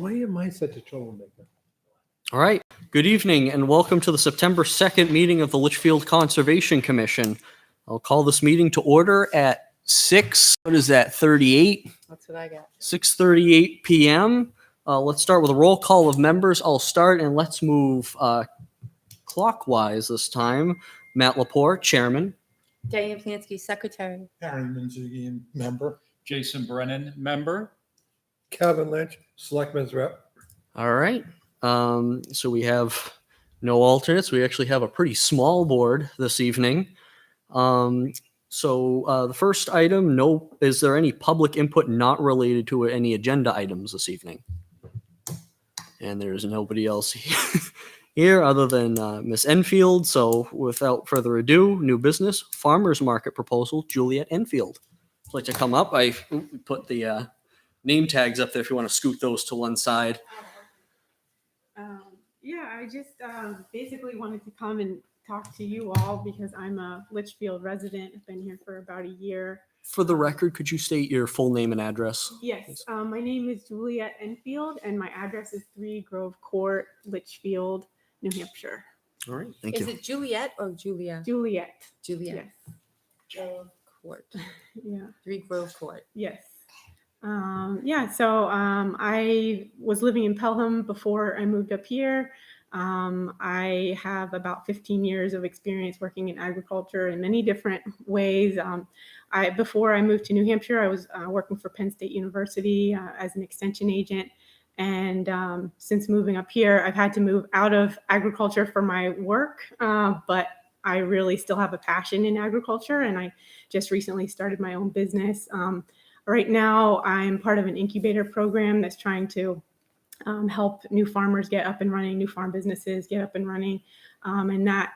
Why am I such a troublemaker? All right. Good evening and welcome to the September 2nd meeting of the Litchfield Conservation Commission. I'll call this meeting to order at 38? That's what I got. 6:38 p.m. Let's start with a roll call of members. I'll start and let's move clockwise this time. Matt Lepore, Chairman. Diane Plansky, Secretary. Aaron Manzugian, member. Jason Brennan, member. Calvin Lynch, Selectman's rep. All right. So we have no alternates. We actually have a pretty small board this evening. The first item, is there any public input not related to any agenda items this evening? And there's nobody else here other than Miss Enfield. So without further ado, new business, farmers market proposal, Juliet Enfield. I'd like to come up. I put the name tags up there if you want to scoot those to one side. I just basically wanted to come and talk to you all because I'm a Litchfield resident. I've been here for about a year. For the record, could you state your full name and address? Yes, my name is Juliet Enfield and my address is 3 Grove Court, Litchfield, New Hampshire. All right, thank you. Is it Juliet or Julia? Juliet. Juliet. Yes. Grove Court. Yeah. 3 Grove Court. Yes. I was living in Pelham before I moved up here. I have about 15 years of experience working in agriculture in many different ways. Before I moved to New Hampshire, I was working for Penn State University as an extension agent. And since moving up here, I've had to move out of agriculture for my work, but I really still have a passion in agriculture. And I just recently started my own business. Right now, I'm part of an incubator program that's trying to help new farmers get up and running, new farm businesses get up and running. And that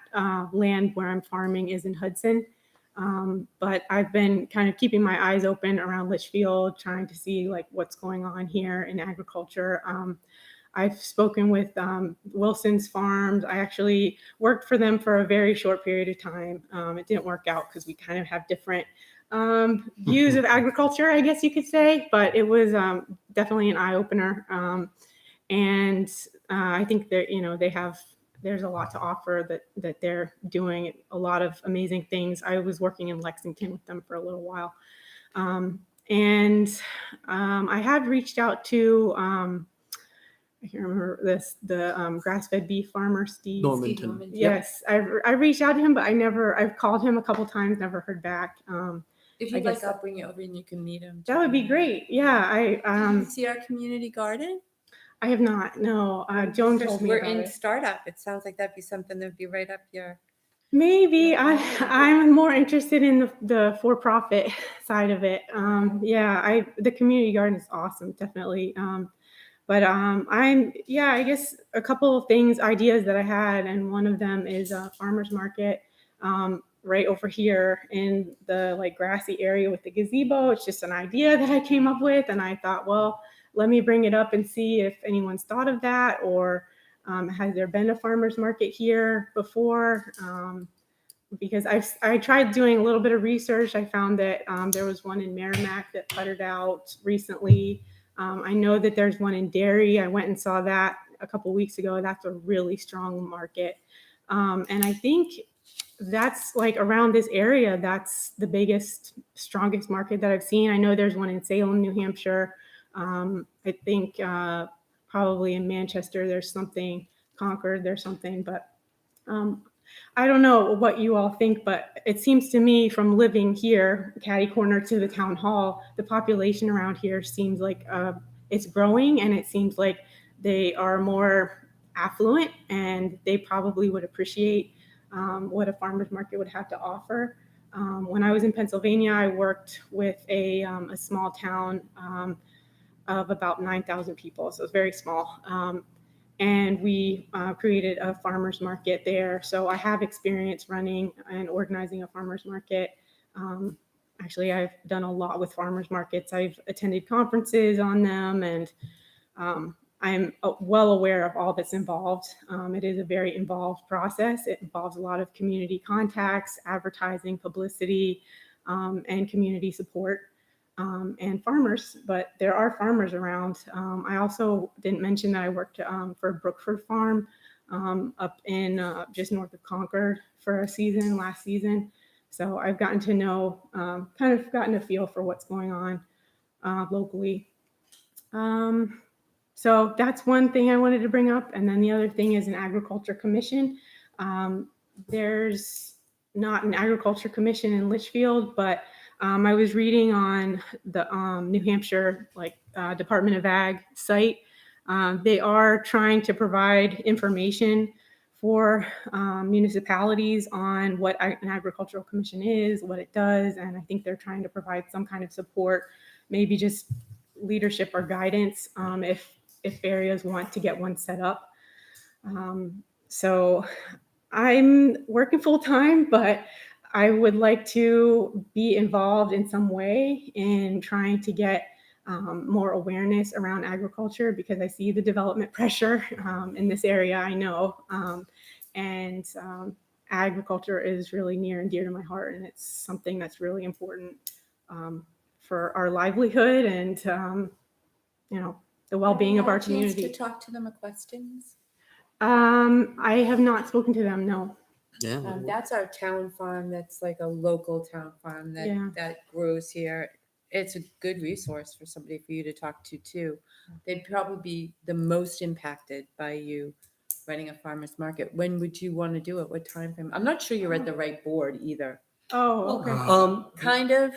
land where I'm farming is in Hudson. But I've been kind of keeping my eyes open around Litchfield, trying to see like what's going on here in agriculture. I've spoken with Wilson's Farms. I actually worked for them for a very short period of time. It didn't work out because we kind of have different views of agriculture, I guess you could say, but it was definitely an eye-opener. I think that, there's a lot to offer that they're doing a lot of amazing things. I was working in Lexington with them for a little while. I had reached out to, I can't remember the grass-fed beef farmer, Steve. Normanton. Yes, I reached out to him, but I've called him a couple times, never heard back. If you'd like, I'll bring you over and you can meet him. That would be great. Yeah, Did you see our community garden? I have not. No, Joan told me We're about in it. startup. It sounds like that'd be something that'd be right up your. Maybe I'm more interested in the for-profit side of it. The community garden is awesome, definitely. I guess a couple of ideas that I had, and one of them is a farmer's market right over here in the grassy area with the gazebo. It's just an idea that I came up with, and I thought, well, let me bring it up and see if anyone's thought of that, or has there been a farmer's market here before? Because I tried doing a little bit of research. I found that there was one in Merrimack that puttered out recently. I know that there's one in Derry. I went and saw that a couple weeks ago. That's a really strong market. And I think that's around this area, that's the biggest, strongest market that I've seen. I know there's one in Salem, New Hampshire. I think probably in Manchester, there's something, Concord, there's something, but I don't know what you all think, but it seems to me from living here, catty corner to the town hall, the population around here seems like it's growing, and it seems like they are more affluent and they probably would appreciate what a farmer's market would have to offer. When I was in Pennsylvania, I worked with a small town of about 9,000 people, so it's very small. And we created a farmer's market there. So I have experience running and organizing a farmer's market. Actually, I've done a lot with farmers markets. I've attended conferences on them, and I'm well aware of all that's involved. It is a very involved process. It involves a lot of community contacts, advertising, publicity, and community support. and farmers, but there are farmers around. I also didn't mention that I worked for Brookford Farm up in just north of Concord for a season last season. So I've gotten to know, kind of gotten a feel for what's going on locally. So that's one thing I wanted to bring up. And then the other thing is an agriculture commission. There's not an agriculture commission in Litchfield, but I was reading on the New Hampshire Department of Ag site. They are trying to provide information for municipalities on what an agricultural commission is, what it does, and I think they're trying to provide some kind of support, maybe just leadership or guidance if areas want to get one set up. So I'm working full time, but I would like to be involved in some way in trying to get more awareness around agriculture, because I see the development pressure in this area, I know. And agriculture is really near and dear to my heart, and it's something that's really important for our livelihood and, the well-being of our community. To talk to them at questions. I have not spoken to them, no. Yeah. That's our town farm. That's like a local town farm that grows here. It's a good resource for somebody for you to talk to too. They'd probably be the most impacted by you running a farmer's market. When would you want to do it? What time frame? I'm not sure you're at the right board either. Oh, okay. Kind of.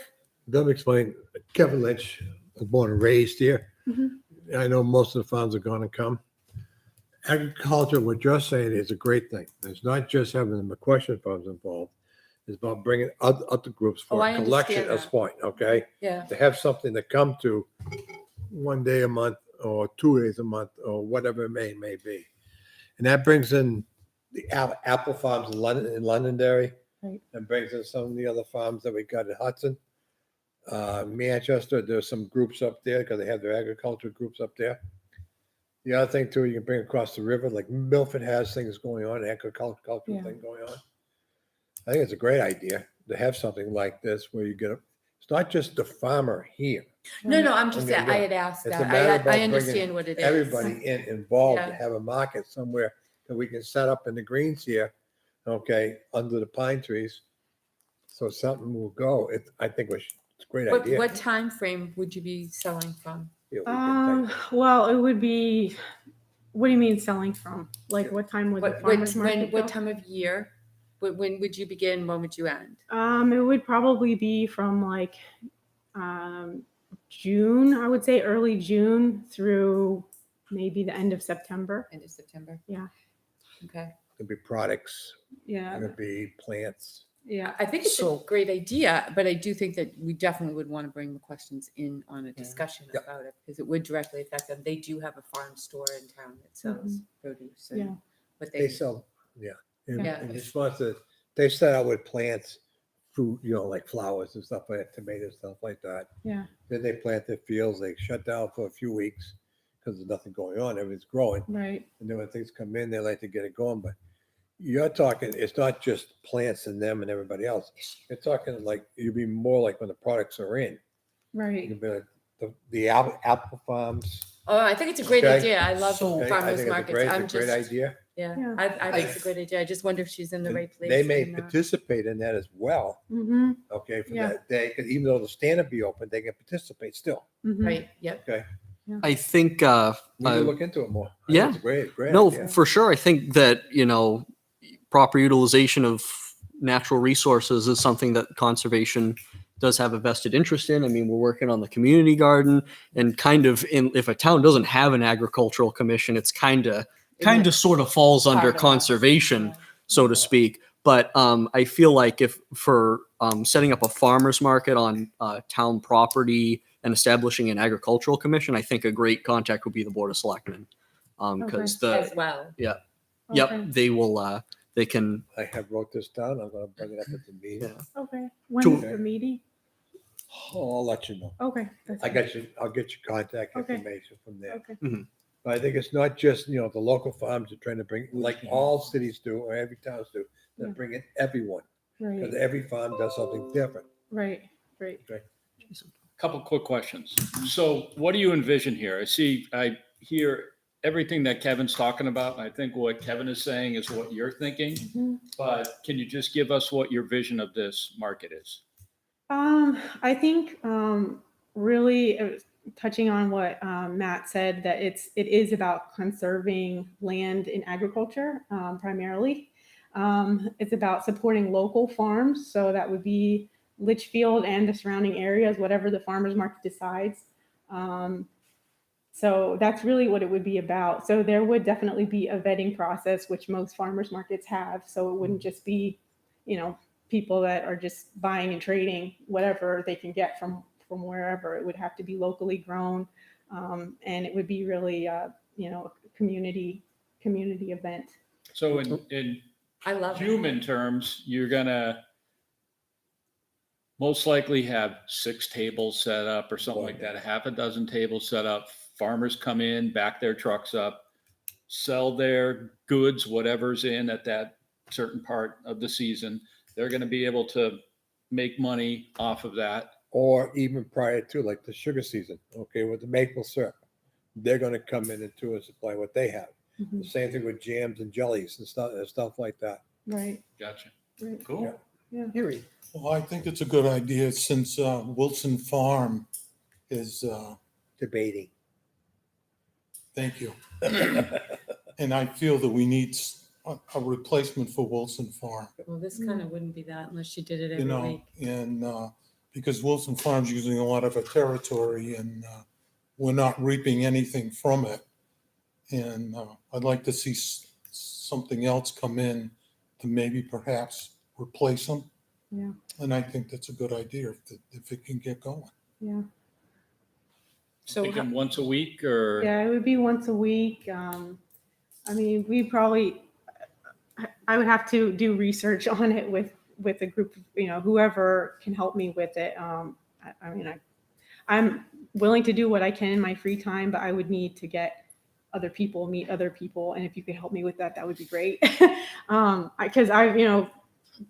Let me explain. Kevin Lynch was born and raised here. Mhm. I know most of the farms are going to come. Agriculture, what you're saying is a great thing. It's not just having the McQuestion farms involved. It's about bringing other groups for I a collection understand as that. point, okay? Yeah. To have something to come to one day a month or 2 days a month or whatever it may be. And that brings in the apple farms in Londonderry. Right. And brings in some of the other farms that we got in Hudson. Manchester, there's some groups up there because they have their agriculture groups up there. The other thing too, you can bring across the river, like Milford has things going on, agricultural thing going on. I think it's a great idea to have something like this where you get it's not just the farmer here. No, I'm just, Okay, I had asked It's a that. matter about I bringing understand what it is. everybody involved to Yeah. have a market somewhere that we can set up in the greens here, okay, under the pine trees. So something will go. I think it's a great idea. What time frame would you be selling from? Yeah, we can take- Well, it would be, what do you mean selling from? Like what time would the farmer's market go? What time of year? When would you begin? When would you end? It would probably be from June, I would say early June through maybe the end of September. End of September. Yeah. Okay. It'll be products, Yeah. it'll be plants. Yeah. I think it's So- a great idea, but I do think that we definitely would want to bring the questions in on a discussion Yeah. about it, because it would directly affect them. They do have a farm store in town that sells produce and Yeah. what They sell, yeah. In Yeah. response to, they start out with plants, fruit, like flowers and stuff like that, tomatoes, stuff like that. Yeah. Then they plant their fields, they shut down for a few weeks because there's nothing going on, everything's growing. Right. And then when things come in, they like to get it going. But you're talking, it's not just plants and them and everybody else. You're talking like, you'd be more like when the products are in. Right. You'd be like the apple farms. Oh, I think it's a great Okay. idea. I love So- Okay? I farmers think markets. it's I'm a great just, idea. yeah, Yeah. I think it's a great idea. I just wonder if she's in the And right place. They may and, participate in that as well, Mm-hmm. okay, for Yeah. that day, because even though the stand will be open, they can participate still. Mm-hmm. Right, yep. Okay, I think, we can look into it more. I think yeah. it's a great no, idea. for sure. I think that, proper utilization of natural resources is something that conservation does have a vested interest in. I mean, we're working on the community garden and if a town doesn't have an agricultural commission, it's kind of sort of falls Part under of us, conservation, yeah. so to speak. But I feel like if for setting up a farmer's market on town property and establishing an agricultural commission, I think a great contact would be the Board of Selectmen. Because As well. yep, Okay. they will, they can, I have wrote this down, I'm gonna bring it up at the meeting. Yeah. Okay. When To- is the meeting? Oh, I'll let you know. Okay. That's I'll get your contact Okay. information from there. Okay. But I think it's not just, the local farms are trying to bring, like all cities do, or every town do, they're Yeah. bringing everyone. Right. Because every farm does something different. Right. Right. Okay. Couple quick questions. So what do you envision here? I hear everything that Kevin's talking about. And I think what Kevin is saying is what you're thinking, but can you just give us what your vision of this market is? I think really touching on what Matt said, that it is about conserving land in agriculture primarily. It's about supporting local farms, so that would be Litchfield and the surrounding areas, whatever the farmers market decides. So that's really what it would be about. So there would definitely be a vetting process, which most farmers markets have. So it wouldn't just be, people that are just buying and trading whatever they can get from wherever. It would have to be locally grown, and it would be really, a community event. So in I love it. human terms, you're gonna most likely have 6 tables set up or something like that, a half a dozen tables set up. Farmers come in, back their trucks up, sell their goods, whatever's in at that certain part of the season. They're going to be able to make money off of that. Or even prior to, like the sugar season, okay, with the maple syrup, they're going to come in and too and supply what they have. Mhm. The same thing with jams and jellies and stuff like that. Right. Gotcha. Right. Cool. Harry. Well, I think it's a good idea since Wilson Farm is, Debating. thank you. And I feel that we need a replacement for Wilson Farm, Well, this kind of wouldn't be that unless you did it you every know, week. and because Wilson Farm's using a lot of our territory and we're not reaping anything from it. And I'd like to see something else come in to maybe perhaps replace them. Yeah. And I think that's a good idea if it can get going. Yeah. So Thinking once a week or? Yeah, it would be once a week. I mean, I would have to do research on it with a group of, whoever can help me with it. I'm willing to do what I can in my free time, but I would need to meet other people. And if you could help me with that, that would be great. Because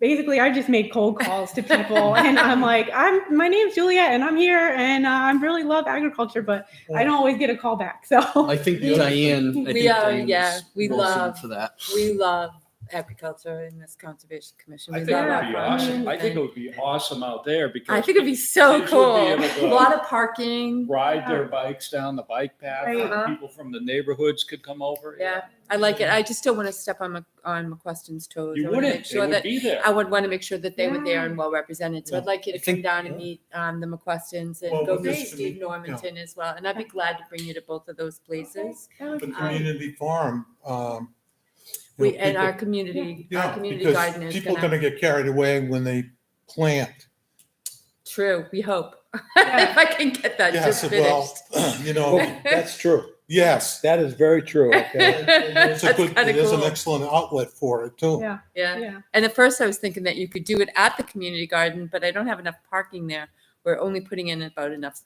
basically I just made cold calls to people and I'm like, my name's Juliet and I'm here and I really love agriculture, but I don't always get a call back. So I think Diane. We Wilson love for that. We love agriculture in this conservation commission. I We think love it our would be farmers. awesome. I think it would be awesome out there because I think it'd be so kids would cool. be able to A lot of parking. ride their bikes down the bike path. Right. And people from the neighborhoods could come over. Yeah, I like it. I just don't want to step on McQuestion's toes. You I wanna wouldn't. make sure They would that be there. I would want to make sure that they were there Yeah. and well represented. So I'd like you to I come think- down and meet the McQuestons and Well, go with meet this- Steve Normanton as well. And I'd be glad to bring you to both of those places. The community farm. Our community Because garden is people are gonna. going to get carried away when they plant. True, we hope. Yeah. If I can get that just Yes, finished. well, That's true. yes. That is very true. Okay. It's a That's good, kinda it is an cool. excellent outlet for it too. yeah, Yeah. yeah. And at first I was thinking that you could do it at the community garden, but I don't have enough parking there. We're only putting in about enough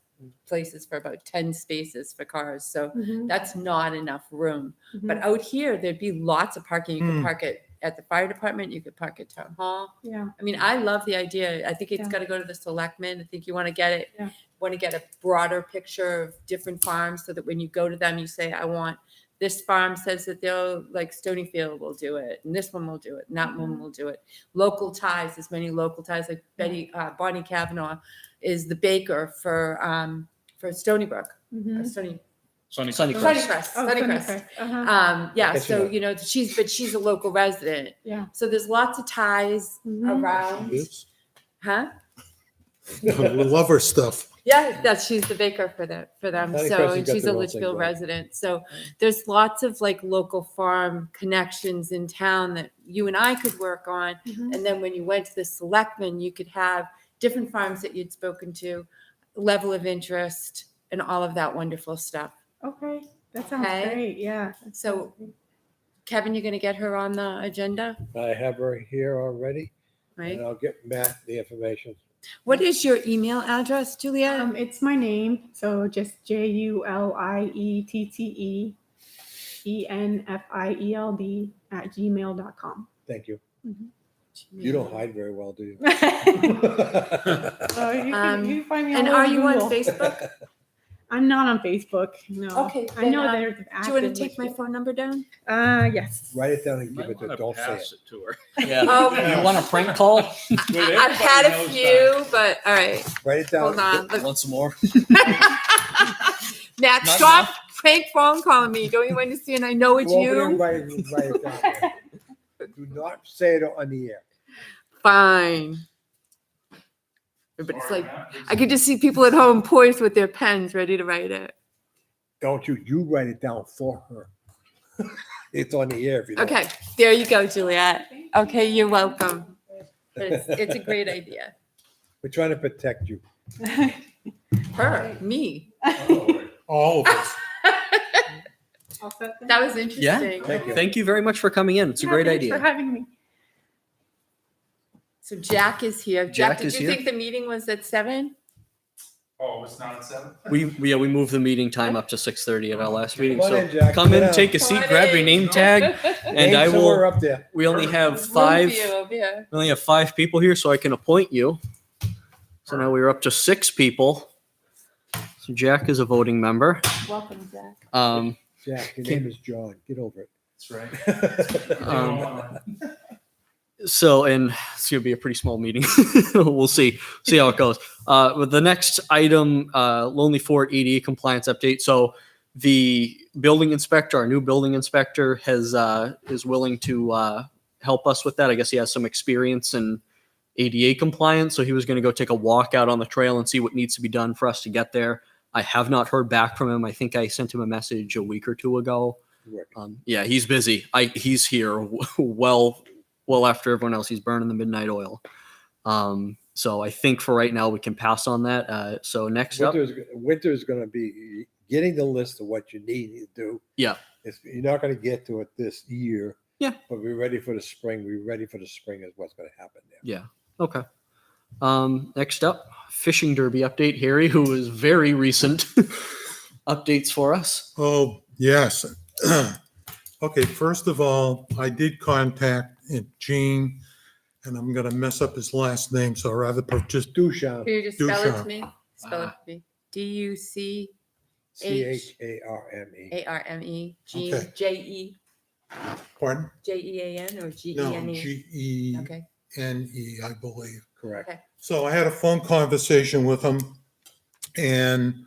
places for about 10 spaces for cars. So Mhm, that's not enough room. mhm. But out here, there'd be lots of parking. You could Mm. park it at the fire department. You could park at town hall. Yeah. I mean, I love the idea. I think it's Yeah. got to go to the selectmen. I think you want to get it, Yeah. want to get a broader picture of different farms so that when you go to them, you say, I want this farm says that they'll like Stonyfield will do it, and this one will do it, and that one will do it. Local ties, as many local ties, like Bonnie Kavanaugh is the baker for Stony Brook, Mhm. Sunny Sunnycrest. Oh, Sunnycrest. Uh-huh. Yeah, Yes, so you know. she's a local resident. Yeah. So there's lots of ties Mhm. around. Huh? We love her stuff. Yeah, she's the baker for them. Sunnycrest So has and got she's a their own thing Litchfield going. resident. So there's lots of like local farm connections in town that you and I could work on. Mhm. And then when you went to the selectmen, you could have different farms that you'd spoken to, level of interest, and all of that wonderful stuff. Okay, that sounds Okay. great. Yeah. So Kevin, you're going to get her on the agenda, I have her here already, right? and I'll get Matt the information. What is your email address, Juliet? It's my name, so just JULIETTEENFIELD @gmail.com. Thank you. You don't hide very well, do you? Oh, you can find me all And over are you on Google. Facebook? I'm not on Facebook. No. Okay, I know then, there's Do active. you want to take my phone number down? Yes. Write it down and You give might it to her. want Don't to say pass it. it to her. Yeah. Oh. You want a prank call? I've had a few, but all right. Write it down. Hold on. Look. Want some more? Matt, Not stop enough? prank phone calling me. Don't you understand? I know it's Go over there and you. write it down. Do not say it on the air. Fine. But it's like, I could just see people at home poised with their pens ready to write it. Don't you? You write it down for her. It's on the air if you don't. Okay, there you go, Juliet. Okay, you're welcome. But it's a great idea. We're trying to protect you. Her, me. All of us. All set then? That was interesting. Thank you. Thank you very much for coming in. It's a Yeah, great thanks for idea. having me. So Jack is here. Jack Jack, did is you here. think the meeting was at 7? Oh, it's not at 7? We moved the meeting time up to 6:30 at our last meeting. Come on So in, Jack. come Sit in, down. take a seat, grab your name tag, and Name's I somewhere will. up there. We only have Room five. view over here. We only have 5 people here, so I can appoint you. So now we're up to 6 people. So Jack is a voting member. Welcome, Jack. Jack, your Can- name is John. Get over it. That's right. And it's gonna be a pretty small meeting. We'll see how it goes. But the next item, Lonely Fort EDA compliance update. So the building inspector, our new building inspector, is willing to help us with that. I guess he has some experience in ADA compliance, so he was going to go take a walk out on the trail and see what needs to be done for us to get there. I have not heard back from him. I think I sent him a message a week or 2 ago. Yeah, he's busy. He's here well after everyone else. He's burning the midnight oil. So I think for right now we can pass on that. So next up, Winter's going to be getting the list of what you need to do. Yeah. You're not going to get to it this year. Yeah. But we're ready for the spring. We're ready for the spring is what's going to happen there. yeah, okay. Next up, fishing derby update. Harry, who is very recent updates for us. Oh, yes. Okay, first of all, I did contact Gene, and I'm going to mess up his last name, so I'd rather just do. Duchamp. Can you just spell it to Duchamp. me? Spell it to me. DUCHARME. CHARME. Gene. Okay. JE. Pardon? JEAN or GENE? No, Gene, Okay. I believe. Correct. Okay. So I had a phone conversation with him and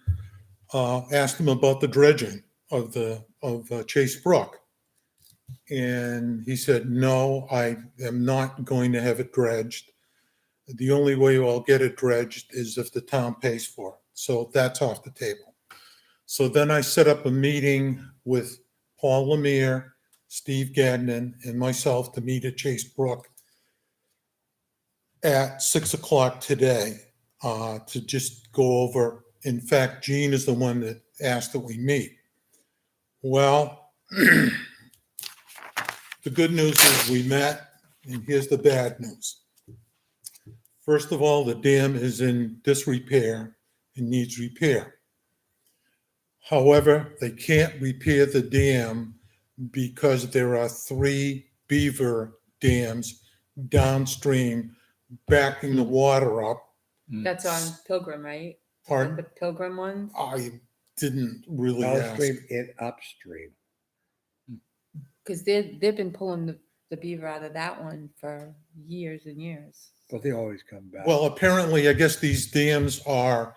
asked him about the dredging of Chase Brook. And he said, no, I am not going to have it dredged. The only way I'll get it dredged is if the town pays for it. So that's off the table. So then I set up a meeting with Paul Lemire, Steve Gagnon, and myself to meet at Chase Brook at 6 o'clock today to just go over. In fact, Gene is the one that asked that we meet. Well, the good news is we met, and here's the bad news. First of all, the dam is in disrepair and needs repair. However, they can't repair the dam because there are 3 beaver dams downstream backing the water up. That's on Pilgrim, right? Pardon? The Pilgrim ones? I didn't really ask. Downstream and upstream. Because they've been pulling the beaver out of that one for years and years. But they always come back. Well, apparently, I guess these dams are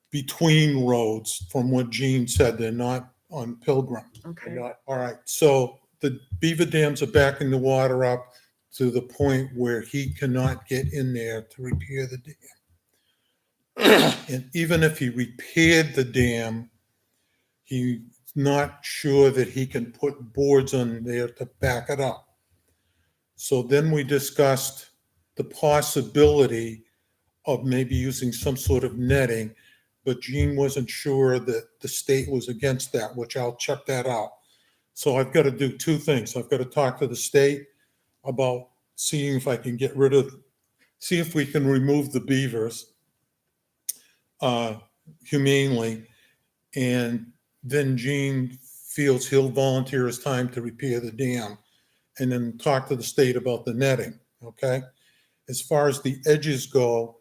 between roads from what Gene said. They're not on Pilgrim. Okay. They're not. All right, so the beaver dams are backing the water up to the point where he cannot get in there to repair the dam. And even if he repaired the dam, he's not sure that he can put boards on there to back it up. So then we discussed the possibility of maybe using some sort of netting, but Gene wasn't sure that the state was against that, which I'll check that out. So I've got to do 2 things. I've got to talk to the state about seeing if I can see if we can remove the beavers humanely. And then Gene feels he'll volunteer his time to repair the dam and then talk to the state about the netting. okay? As far as the edges go,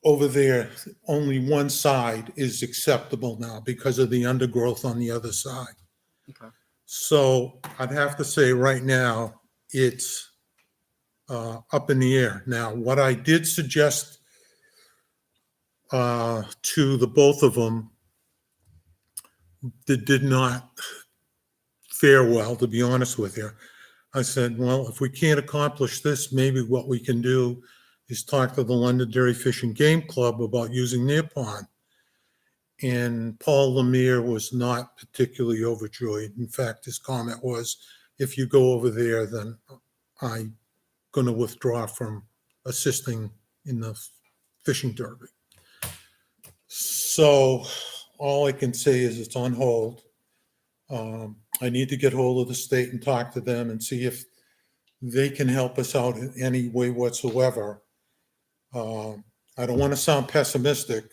over there, only one side is acceptable now because of the undergrowth on the other side. Okay. So I'd have to say right now, it's up in the air. Now, what I did suggest to the both of them that did not fare well, to be honest with you. I said, well, if we can't accomplish this, maybe what we can do is talk to the Londonderry Fish and Game Club about using their pond. And Paul Lemire was not particularly overjoyed. In fact, his comment was, if you go over there, then I'm going to withdraw from assisting in the fishing derby. So all I can say is it's on hold. I need to get hold of the state and talk to them and see if they can help us out in any way whatsoever. I don't want to sound pessimistic,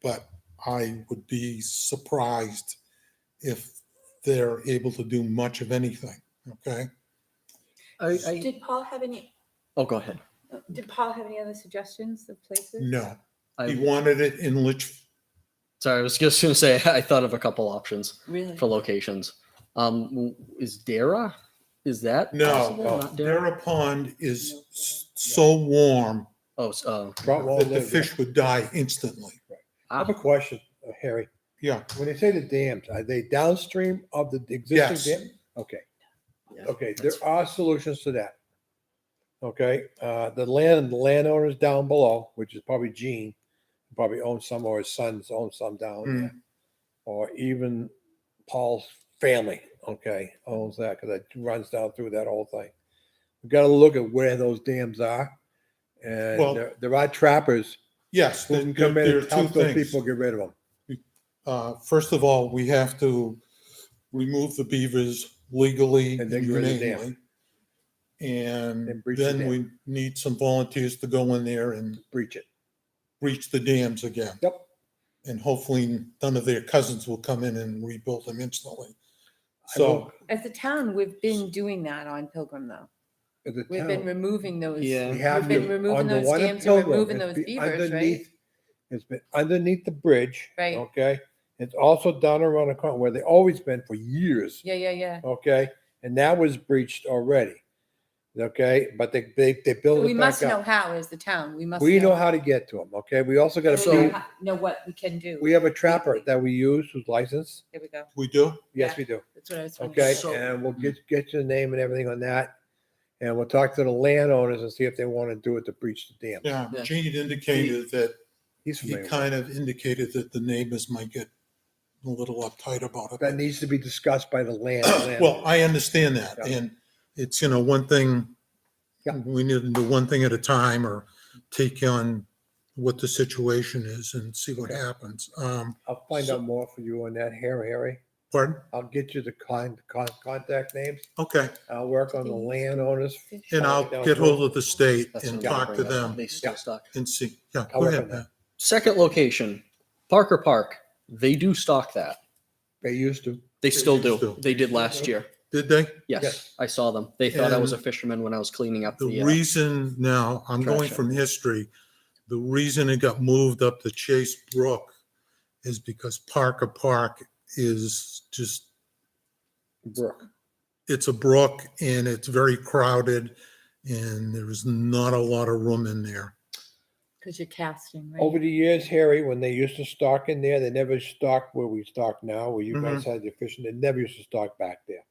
but I would be surprised if they're able to do much of anything, okay? Did Paul have any, Oh, go ahead. did Paul have any other suggestions of places? No, he I, wanted it in sorry, I was just going to say, I thought of a couple options Really? for locations. Is Dara? Is that No, possible? Not Dara? Dara Pond is so warm Oh, that the fish would die instantly. I have a question, Harry. Yeah, When they say the dams, are they downstream of the Yes. existing dam? Okay. Yeah, Okay, there that's- are solutions to that. Okay, the landowners down below, which is probably Gene, probably owns some, or his sons own some down there. Or even Paul's family, okay, owns that, because it runs down through that whole thing. We've got to look at where those dams are. And Well- there are trappers yes, who there can come in there and are two help those things. people get rid of them. First of all, we have to remove the beavers legally And and then get rid of the dam. humanely. And And breach the then dam. we need some volunteers to go in there and Breach it. breach the dams again. Yep. And hopefully none of their cousins will come in and rebuild them instantly. I will- So, As a town, we've been doing that on Pilgrim though. as a We've been town, removing those. Yeah. we have We've been to- removing on the those one in dams and Pilgrim, removing it's those be beavers, right? underneath- It's been underneath the bridge. Right. Okay. It's also down around the corner where they always been for years. Yeah, yeah, yeah. Okay. And that was breached already. Okay. But they built We it must back know up. how as the town. We must. We know how to get to them. Okay. We also got So to, know what we can do. we have a trapper that we use who's licensed. There we go. we do? Yes, Yeah. we do. That's what I was. Okay. So- And we'll get you the name and everything on that. And we'll talk to the landowners and see if they want to do it to breach the dam. Yeah, Yeah. Gene indicated that, He's he familiar. with kind of indicated that the neighbors might get a little uptight about it. it. That needs to be discussed by the land. Well, I understand that, Yeah. and it's, one thing, Yeah. we need to do one thing at a time or take on what the situation is and see what happens. I'll find out more for you on that, Harry. Pardon? I'll get you the contact names. Okay, I'll work on the landowners. and I'll Down get the hold of the state That's and what I'm talk gonna to bring up. them They still Yeah. stock. and see. Yeah, I'll go work ahead, on that. Pat. Second location, Parker Park. They do stock that. They used to. They still used do. to. They did last year. Did they? Yes, Yes. I saw them. They thought I was a And fisherman when I was cleaning up The the. reason, now, I'm going trash from history, the reason it got moved up to Chase Brook is because Parker Park is just, Brook. it's a brook and it's very crowded and there's not a lot of room in there. Because you're casting, right? Over the years, Harry, when they used to stock in there, they never stocked where we stock now, where you guys had your fishing. They never used to stock back there.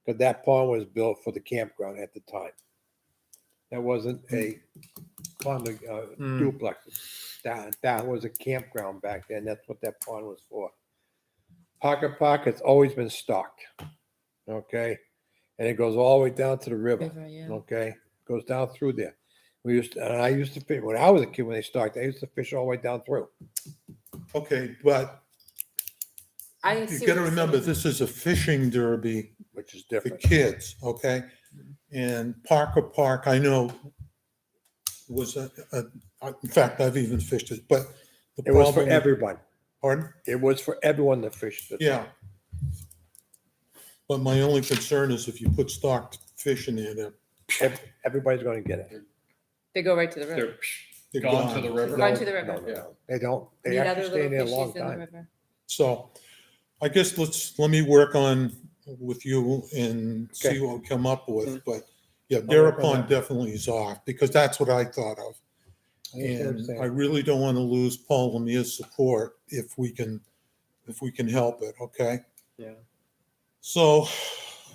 Because that pond was built for the campground at the time. That wasn't a condo duplex. That was a campground back then. That's what that pond was for. Parker Park has always been stocked. Okay. And it goes all the way down to the river. River, yeah. Okay. Goes down through there. I used to fish when I was a kid when they stocked. I used to fish all the way down through. Okay, but I you see got to what you're remember, saying. this is a fishing derby Which is for different. kids, okay? And Parker Park, I know, was in fact, I've even fished it, but the It was for problem. everyone. Pardon? It was for everyone to fish. Yeah. But my only concern is if you put stocked fish in there, they're Everybody's going to get it. They go right to the river. They're They're gone to gone. the river. Gone to the No, river. no, no. They don't. They Meet other actually stay little there a long fishies in the time. river. So I guess let me work on with you and see Okay. what we come up with. But yeah, work on Darapon that. definitely is off because that's what I thought of. I understand what you're And saying. I really don't want to lose Paul Lemire's support if we can help it. Okay. Yeah. So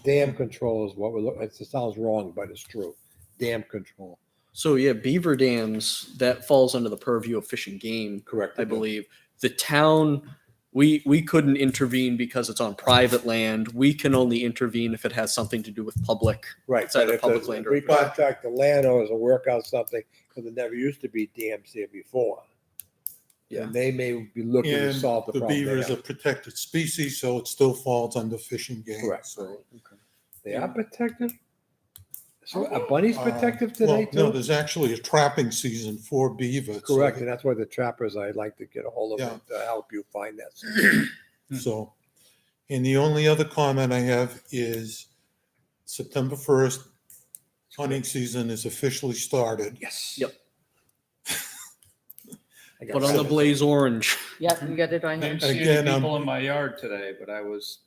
Dam control is what we're looking, it sounds wrong, but it's true. Dam control. So yeah, beaver dams, that falls under the purview of Fish and Game, Correct. I believe. The town, we couldn't intervene because it's on private land. We can only intervene if it has something to do with public. Right. It's either but if public the- land if or we contact the landowners and work out something, because there never used to be dams here before. Yeah. And they may be looking to and solve the the problem. beaver they is a have. protected species, so it still falls under Fish and Game. Correct. So They are protected? So a bunny's protective well, today no, too? there's actually a trapping season for beaver. so Correct, and that's why the trappers, I'd like to get a hold of Yeah. them to help you find that. So, and the only other comment I have is September 1st, hunting season is officially started. Yes. Yep. I got But on the seven. blaze orange. Yep, you got it on here. Didn't see Again, any people in my yard today, but I was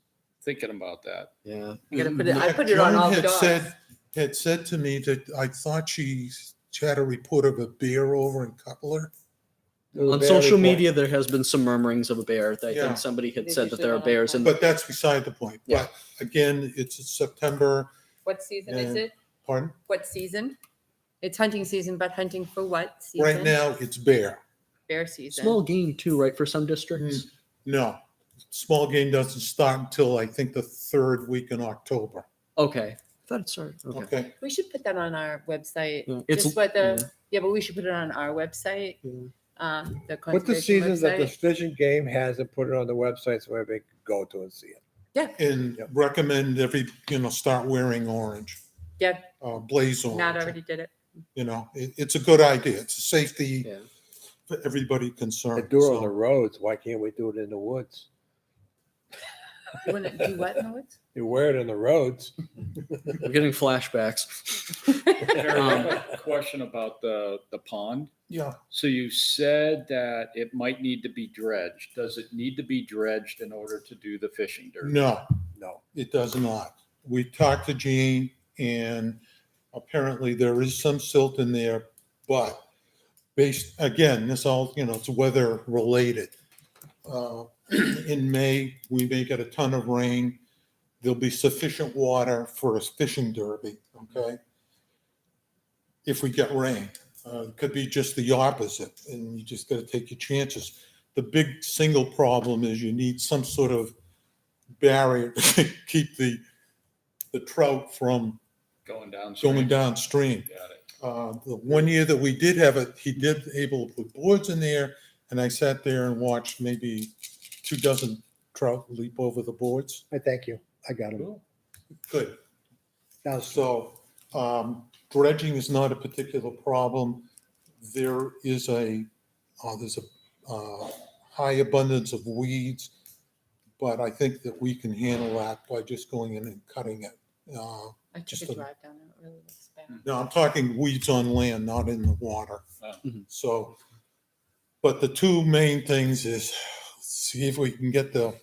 thinking about that. Yeah. You gotta put it, I put it on Joan all the had dogs. had said to me that I thought she had a report of a bear over in Cutler. There was On a bear social report. media, there has been some murmurings of a bear. I Yeah. think somebody had They said that usually there are don't bears in But that's beside the point. Yeah. But again, it's September, What season is Yeah. it? pardon? What season? It's hunting season, but hunting for what season? Right now, it's bear. Bear season. small game too, right? For some districts. No, small game doesn't start until I think the third week in October. Okay. I thought it started. Okay. Okay. We should put that on our website. Yeah, it's- Just what yeah, but we should put it on our website. Yeah. The Put the conservation seasons that the website. Fish and Game has and put it on the website so everybody can go to and see it. And Yep. recommend start wearing orange, Yeah, blaze orange. Matt already did it. It's a good idea. It's a safety Yeah. for everybody They concerned. do it on So- the roads, why can't we do it in the woods? You want to do what in the woods? You wear it in the roads. We're getting flashbacks. Harry, I have a question about the pond. Yeah, So you said that it might need to be dredged. Does it need to be dredged in order to do the fishing derby? no, No. it does not. We talked to Gene and apparently there is some silt in there, but again, this all, it's weather related. In May, we may get a ton of rain. There'll be sufficient water for a fishing derby, okay? If we get rain. It could be just the opposite, and you just got to take your chances. The big single problem is you need some sort of barrier to keep the trout from Going downstream? going downstream. Got it. The one year that we did have it, he did able to put boards in there, and I sat there and watched maybe 24 trout leap over the boards. I thank you. I got them. Cool. Good. Now, So dredging is not a particular problem. There is there's a high abundance of weeds, but I think that we can handle that by just going in and cutting it. I took Just a a- drive down there. It really looks bad. Now, I'm talking weeds on land, not in the water. Oh. Mhm. So, but the two main things is see if we can get the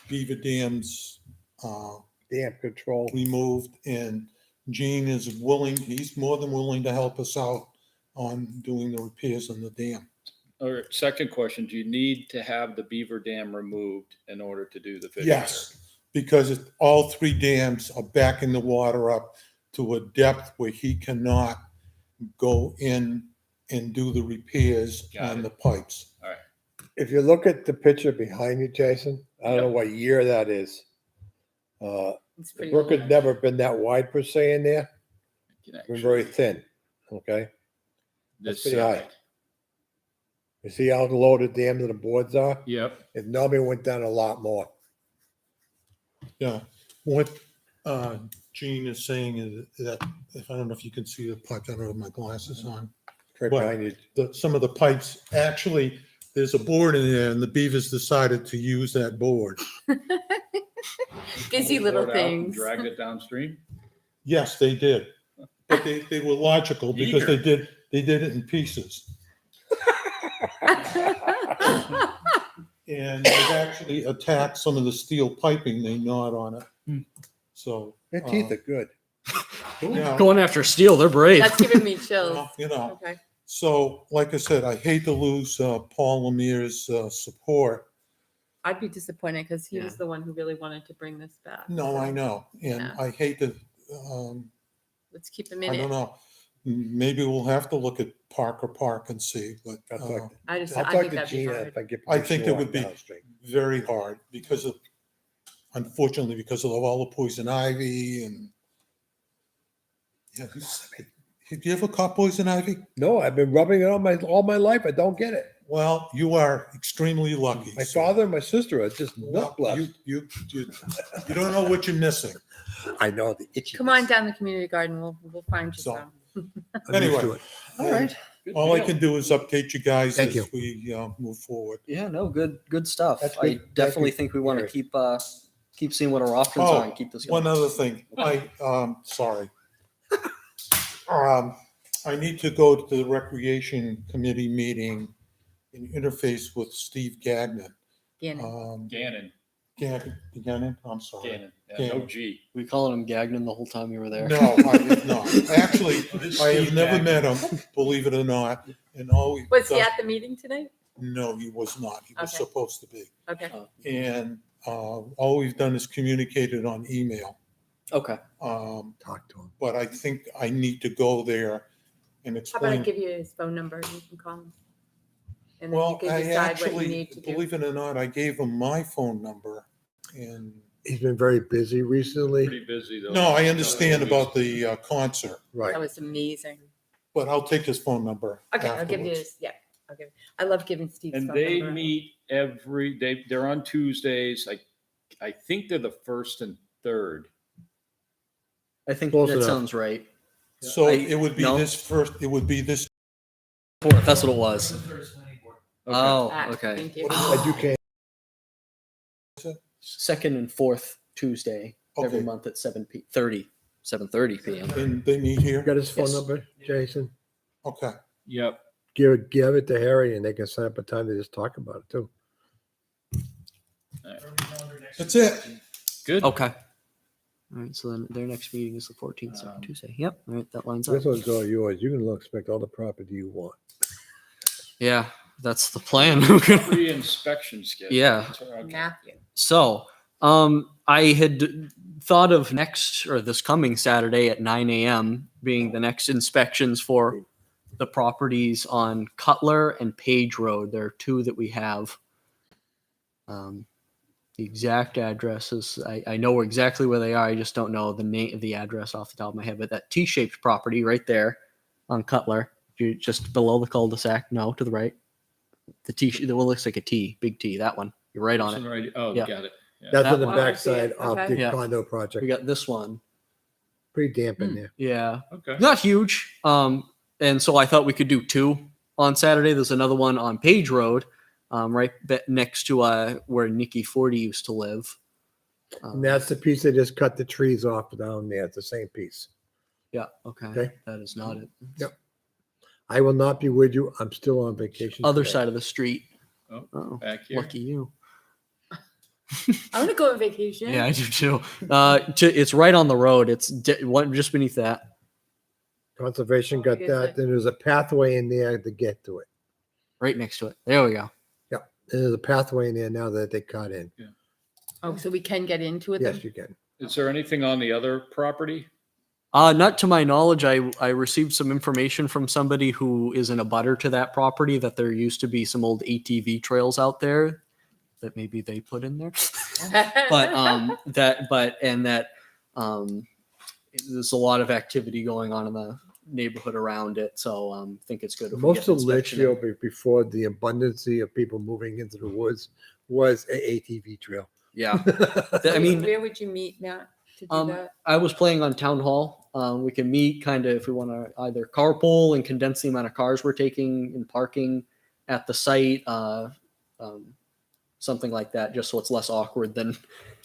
beaver dams dam control. removed, and Gene is willing, he's more than willing to help us out on doing the repairs on the dam. All right, second question, do you need to have the Beaver Dam removed in order to do the fishing? Yes, because all three dams are backing the water up to a depth where he cannot go in and do the repairs Got on it. the pipes. If you look at the picture behind you, Jason, I don't know Yep. what year that is. It's The pretty brook old. had never been that wide per se in there. You can It's been very actually- thin, okay? This pretty high. side. You see how low the dams and the boards are? Yep. It normally went down a lot more. Yeah, what Gene is saying is that, if I don't know if you can see the pipes, I don't have my glasses on. Right What? behind you. Some of the pipes, actually, there's a board in there and the beavers decided to use that board. Busy little Poured out and things. Dragged it downstream? Yes, they did. But they were logical because they did it in pieces. And they've actually attacked some of the steel piping they gnawed on it. Hmm. So. Their teeth are good. Yeah, Going after steel, they're brave. That's giving me chills. well, you know, Okay. so like I said, I hate to lose Paul Lemire's support. I'd be disappointed because he Yeah. was the one who really wanted to bring this back. No, so I know. And Yeah. I hate to, Let's keep him in I don't it. know. Maybe we'll have to look at Parker Park and see, but I'll talk, I just, I'll I talk think to that'd be Gina hard. if I get. I think permission it to would walk be down the street. very hard because of, unfortunately, because of all the poison ivy and. Yeah. Have you ever caught poison ivy? No, I've been rubbing it on all my life. I don't get it. Well, you are extremely lucky. My sir. father and my sister are just Well, not blessed. you don't know what you're missing. I know the itchy. Come on down the community garden. We'll find you So- some. Anyway. All right. Good All I deal. can do is update you guys Thank as you. we move forward. Yeah, no, good stuff. That's I good. Thank definitely you, think we want to Gary. keep seeing what our options are and keep this going. One other thing, sorry. I need to go to the Recreation Committee meeting and interface with Steve Gagnon. Gannon. Gannon, Gagnon, I'm sorry. Gannon, yeah, no Gannon. G. We calling him Gagnon the whole time you were there. No, I did not. Actually, This I have Steve never met Gagnon. him, believe it or not, and all we've Was he done- at the meeting tonight? No, he was not. He was Okay. supposed to be. Okay. And all we've done is communicated on email. Okay. Talk to him. But I think I need to go there and How about I explain. give you his phone number? You can call him. And then you Well, can I decide what you actually, need to do. believe it or not, I gave him my phone number and, He's been very busy recently. Pretty busy though. no, I understand about the concert, Right. That was amazing. but I'll take his phone number. Okay, I'll give you afterwards. his, yeah. Okay. I love giving Steve's And phone they number. meet they're on Tuesdays. I think they're the first and third. I think Close that enough. sounds right. So I- it would be no. it would be this, Fourth, that's what it was. Okay. Oh, Ah, okay. Thank you. Educate. Second and fourth Tuesday every Okay. month at 7:30 p.m. and they meet here? Got his phone Yes. number, Jason? Okay, Yep. Give it to Harry and they can set up a time to just talk about it too. that's it. Good. Okay. All right. So then their next meeting is the 14th, so Tuesday. Yep. All right. That lines up. This one's all yours. You can expect all the property you want. Yeah, that's the plan. Pre-inspection schedule. Yeah. Okay. Matthew. So, I had thought of this coming Saturday at 9 a.m. being the next inspections for the properties on Cutler and Page Road. There are two that we have. The exact addresses, I know exactly where they are. I just don't know the name of the address off the top of my head. But that T-shaped property right there on Cutler, you just below the cul-de-sac. No, to the right. The one looks like a T, big T. That one. You're right on it. Right. Oh, Yeah. got it. That's That on the one. backside Oh, I see it. of the Okay. Yeah. condo We project. got this one. Pretty damp in there. Yeah. Okay. Not huge. And so I thought we could do two on Saturday. There's another one on Page Road, right next to where Nikki Forty used to live. And that's the piece they just cut the trees off down there. It's the same piece. Yeah. Okay. Okay. That is not it. Yep. I will not be with you. I'm still on vacation. Other today. side of the street. Oh, Oh, back here. lucky you. I want to go on vacation. Yeah, I do too. It's right on the road. It's just beneath that. Conservation got Good that. side. Then there's a pathway in there to get to it. Right next to it. There we go. And there's a pathway in there now that they cut in. Oh, so we can get into it Yes, then? you can. Is there anything on the other property? Not to my knowledge. I received some information from somebody who is in a butter to that property that there used to be some old ATV trails out there that maybe they put in there. But there's a lot of activity going on in the neighborhood around it. So I think it's good. If we Most get of inspection in. Litchfield before the abundance of people moving into the woods was a ATV trail. Yeah. I mean, Where would you meet, Matt, to do that? I was playing on Town Hall. We can meet kind of if we want to either carpool and condense the amount of cars we're taking and parking at the site, something like that, just so it's less awkward than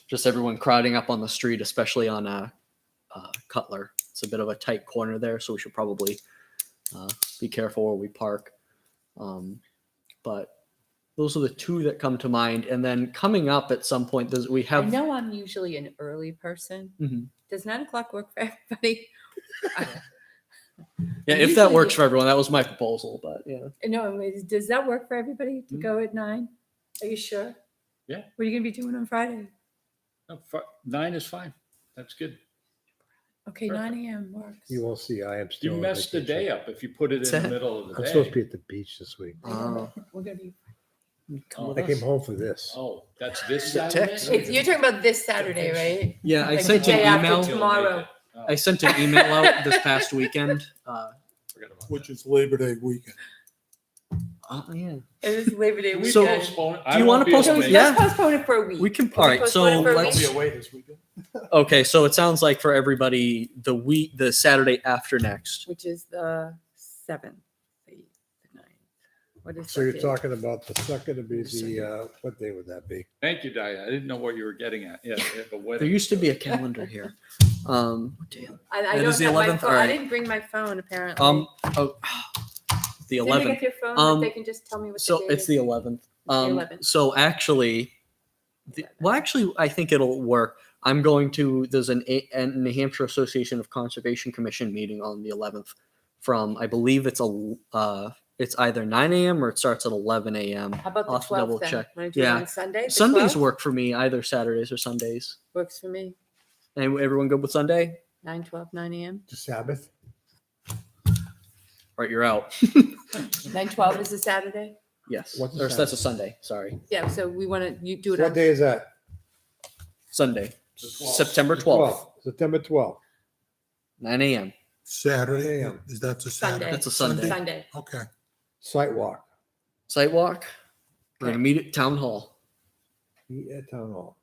just everyone crowding up on the street, especially on Cutler. It's a bit of a tight corner there, so we should probably be careful where we park. But those are the two that come to mind. And then coming up at some point, we I have. know I'm usually an early person. Mhm. Does 9 o'clock work for everybody? Yeah, if that works for everyone, that was my proposal. But yeah, No, does that work for everybody to go at 9? Are you sure? Yeah. What are you gonna be doing on Friday? No, 9 is fine. That's good. Okay, Perfect. 9 a.m. works. You will see, I am still. You on messed the vacation. day up if you put it What's in the that? middle of the I'm day. supposed to be at the beach this week. We're gonna be. come Oh, with I came us. home for this. Oh, that's this Is it Saturday? text? You're talking about this Saturday, right? Yeah, I Like sent the day an after email. tomorrow. Oh, I sent an email out this past weekend. forgot about Which that. is Labor Day weekend. Yeah, It is Labor Day Can we So- weekend. postpone it? Do you wanna Can postpone- we postpone? Yeah. let's postpone it for a week? we can. Can All we right, postpone it for a let's. week? away this weekend. Okay, so it sounds like for everybody, the Saturday after next. Which is the 7th, the 9th. What is So that you're date? talking about the second to be the, what day would that be? Thank you, Diane. I didn't know what you were getting at. Yeah, the There wedding. used to be a calendar here. What day? I It don't is the have my 11th? phone. All I right. didn't bring my phone apparently. Oh, the Did they pick 11th. up your phone? Um, They can just tell me what the So date it's is? the 11th. The 11th. So actually, actually, I think it'll work. I'm going to. There's a New Hampshire Association of Conservation Commission meeting on the 11th. From I believe it's either 9 a.m. or it starts at 11 a.m. How about the I'll have to double 12th then? check. Want to do Yeah. it on Sunday? The Sundays 12th? work for me, either Saturdays or Sundays. Works for me. And everyone good with Sunday? 9, 12, 9 a.m. The Sabbath? Right, you're out. 9, 12 is a Saturday? Yes. What's a Or that's a Sunday. Sorry, Yeah, so we want to, you do it What on, day is that? Sunday, The 12th. September 12th, September 12th. 9 a.m. Saturday, Damn. is that the Sunday. Saturday? That's a Sunday. Sunday. Okay. Site walk. Site walk. We're Okay. gonna meet at town hall. Meet at town hall.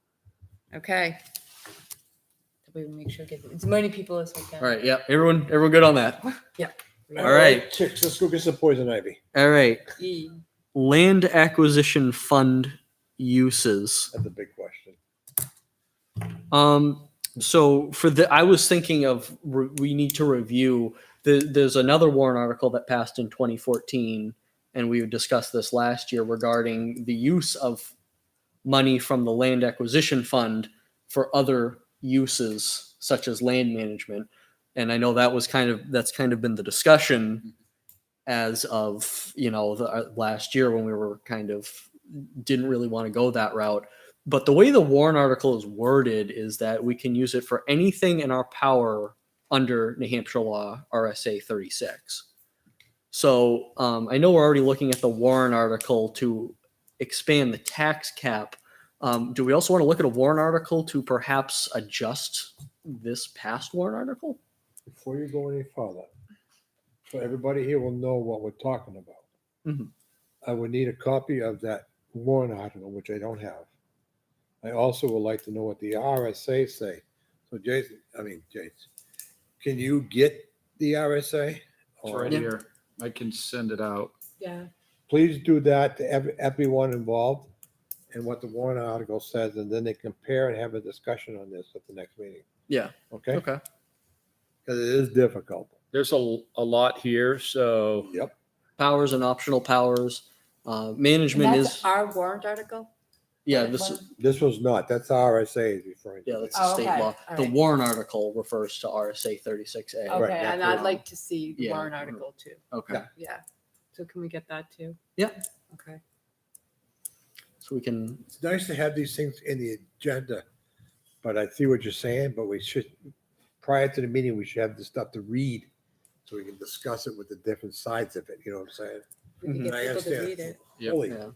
Okay. So we make sure to get as many people as we can. All right. Yeah. Everyone good on that? Yeah. All right. Chicks, let's go get some poison ivy. All right. E. Land acquisition fund uses. That's a big question. So I was thinking of we need to review. There's another warrant article that passed in 2014, and we discussed this last year regarding the use of money from the land acquisition fund for other uses such as land management. And I know that's kind of been the discussion as of the last year when we were didn't really want to go that route. But the way the warrant article is worded is that we can use it for anything in our power under New Hampshire law, RSA 36. So I know we're already looking at the warrant article to expand the tax cap. Do we also want to look at a warrant article to perhaps adjust this past warrant article? Before you go any further, so everybody here will know what we're talking about. Mhm. I would need a copy of that warrant article, which I don't have. I also would like to know what the RSA say. So Jason, can you get the RSA? It's Or right Yeah. here. I can send it out. Yeah. please do that to everyone involved and what the warrant article says, and then they compare and have a discussion on this at the next meeting. Yeah. Okay? Okay. Because it is difficult. There's a lot here, so Yep. Powers and optional powers. And Management that's is our warrant article? this. This was not. That's RSA is referring to. Yeah, that's Oh, the state okay. law. All The right. warrant article refers to RSA 36A. Okay, Right, and that's I'd like to see the Yeah. warrant article too. Okay. Yeah. Yeah. So can we get that too? Yeah. Okay. So we can. It's nice to have these things in the agenda, but I see what you're saying, but we should, prior to the meeting, we should have the stuff to read so we can discuss it with the different sides of it, you know what I'm saying? We can Mhm. get I people to understand. read it. Yep. Fully. Yeah.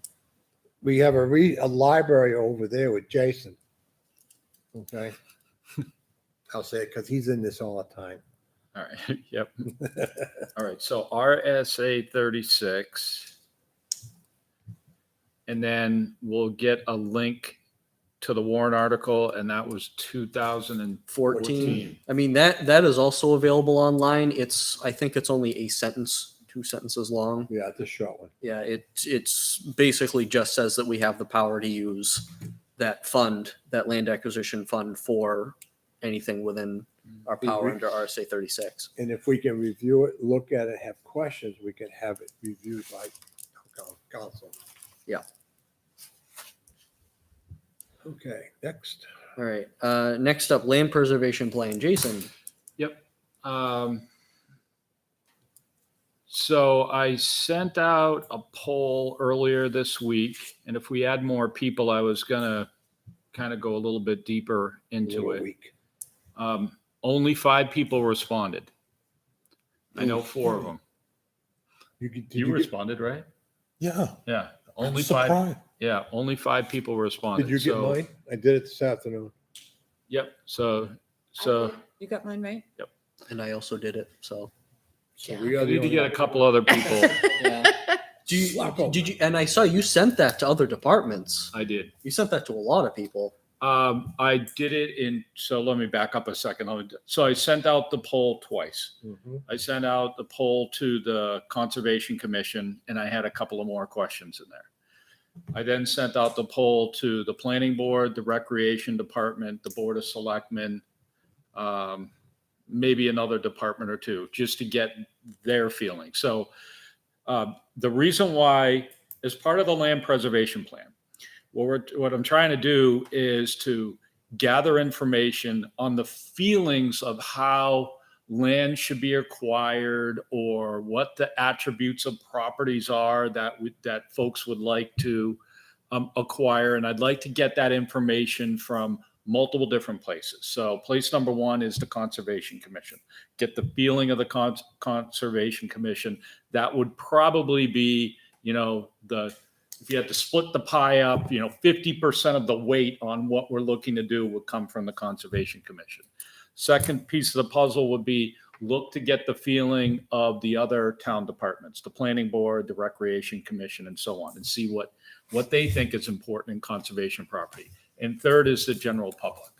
We have a library over there with Jason. Okay? I'll say it because he's in this all the time. all right. Yep. All right. So RSA 36. And then we'll get a link to the warrant article, and that was 2014. I mean that is also available online. I think it's only a sentence, 2 sentences long. Yeah, it's a short one. Yeah, it's basically just says that we have the power to use that fund, that land acquisition fund, for anything within our power under RSA 36. And if we can review it, look at it, have questions, we can have it reviewed by council. Yeah. Okay, next. All right. Next up, land preservation plan. Jason. Yep. So I sent out a poll earlier this week, and if we had more people, I was gonna kind of go a little bit deeper into Little it. week. Only 5 people responded. I know 4 of them. Did You you get, responded, right? Yeah. Yeah, I'm only 5. surprised. Yeah, only 5 people responded. did you get So, mine? I did it this afternoon. Yep. So You got mine right? And I also did it. So. So Yeah. we I are the need to only get a couple other people. Yeah. Did you? And I saw you sent that to other departments. I did. You sent that to a lot of people. I did it in. So let me back up a second. So I sent out the poll twice. Mhm. I sent out the poll to the Conservation Commission, and I had a couple of more questions in there. I then sent out the poll to the Planning Board, the Recreation Department, the Board of Selectmen, maybe another department or two, just to get their feeling. So the reason why, as part of the land preservation plan, what I'm trying to do is to gather information on the feelings of how land should be acquired, or what the attributes of properties are that folks would like to acquire. And I'd like to get that information from multiple different places. So place number 1 is the Conservation Commission. Get the feeling of the Conservation Commission. That would probably be, if you had to split the pie up, 50% of the weight on what we're looking to do would come from the Conservation Commission. Second piece of the puzzle would be look to get the feeling of the other town departments, the Planning Board, the Recreation Commission, and so on, and see what they think is important in conservation property. And third is the general public.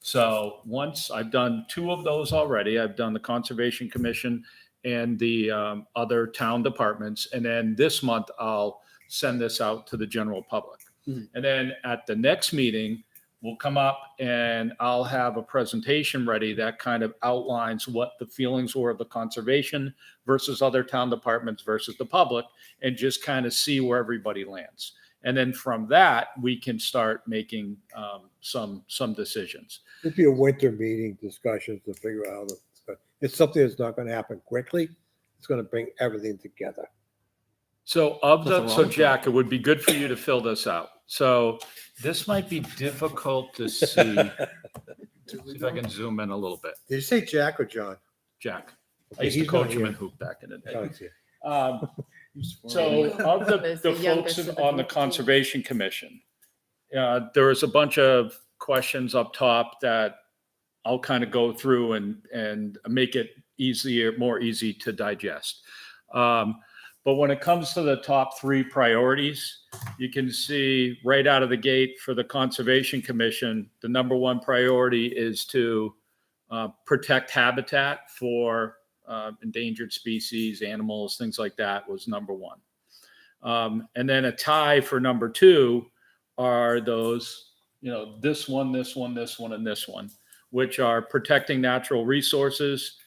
So once I've done 2 of those already, I've done the Conservation Commission and the other town departments. And then this month, I'll send this out to the general public. Mhm. And then at the next meeting, we'll come up and I'll have a presentation ready that kind of outlines what the feelings were of the conservation versus other town departments versus the public, and just kind of see where everybody lands. And then from that, we can start making some decisions. It'd be a winter meeting discussions to figure out. It's something that's not going to happen quickly. It's going to bring everything together. So Jack, it would be good for you to fill this out. So this might be difficult to see. See if I can zoom in a little bit. Did you say Jack or John? Jack. I Okay, used to he's not coach him here. in hoop back in the day. John's here. So of There's the the youngest folks of the on the group, too. Conservation Commission, there was a bunch of questions up top that I'll kind of go through and make it more easy to digest. But when it comes to the top 3 priorities, you can see right out of the gate for the Conservation Commission, the number 1 priority is to protect habitat for endangered species, animals, things like that was number 1. And then a tie for number 2 are those, this one, this one, this one, and this one, which are protecting natural resources,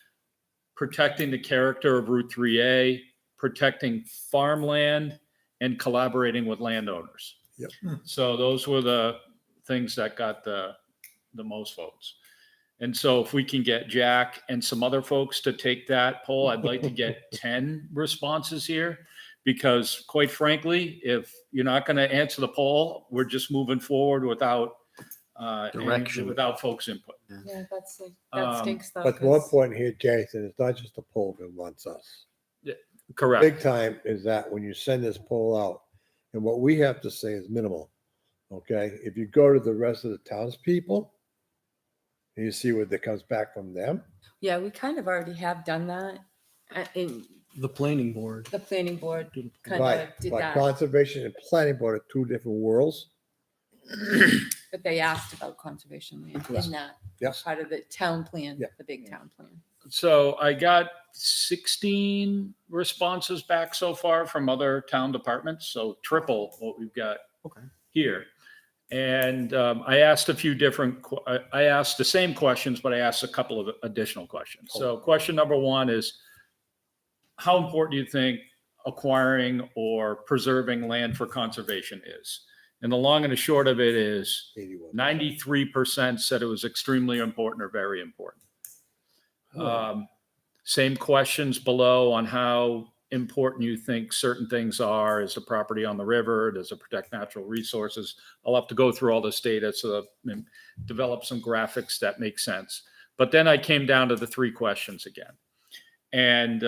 protecting the character of Route 3A, protecting farmland, and collaborating with landowners. Yep. So those were the things that got the most votes. And so if we can get Jack and some other folks to take that poll, I'd like to get 10 responses here, because quite frankly, if you're not going to answer the poll, we're just moving forward without Direction. without folks' input. Yeah, that stinks though. But more 'cause- important here, Jason, it's not just the poll that wants us. Correct. Big time is that when you send this poll out, and what we have to say is minimal. Okay, if you go to the rest of the townspeople and you see what that comes back from them, Yeah, we kind of already have done that. In The planning board. the planning board kind right? of did But that, conservation and planning board are 2 different worlds. but they asked about conservation land Correct. in that Yep. part of the town plan, Yep. the big town plan. So I got 16 responses back so far from other town departments, so triple what we've got Okay. here. And I asked a few different, I asked the same questions, but I asked a couple of additional questions. So question number one is, how important do you think acquiring or preserving land for conservation is? And the long and the short of it is 81. 93% said it was extremely important or very important. Oh. Same questions below on how important you think certain things are. Is the property on the river? Does it protect natural resources? I'll have to go through all this data and develop some graphics that make sense. But then I came down to the three questions again. And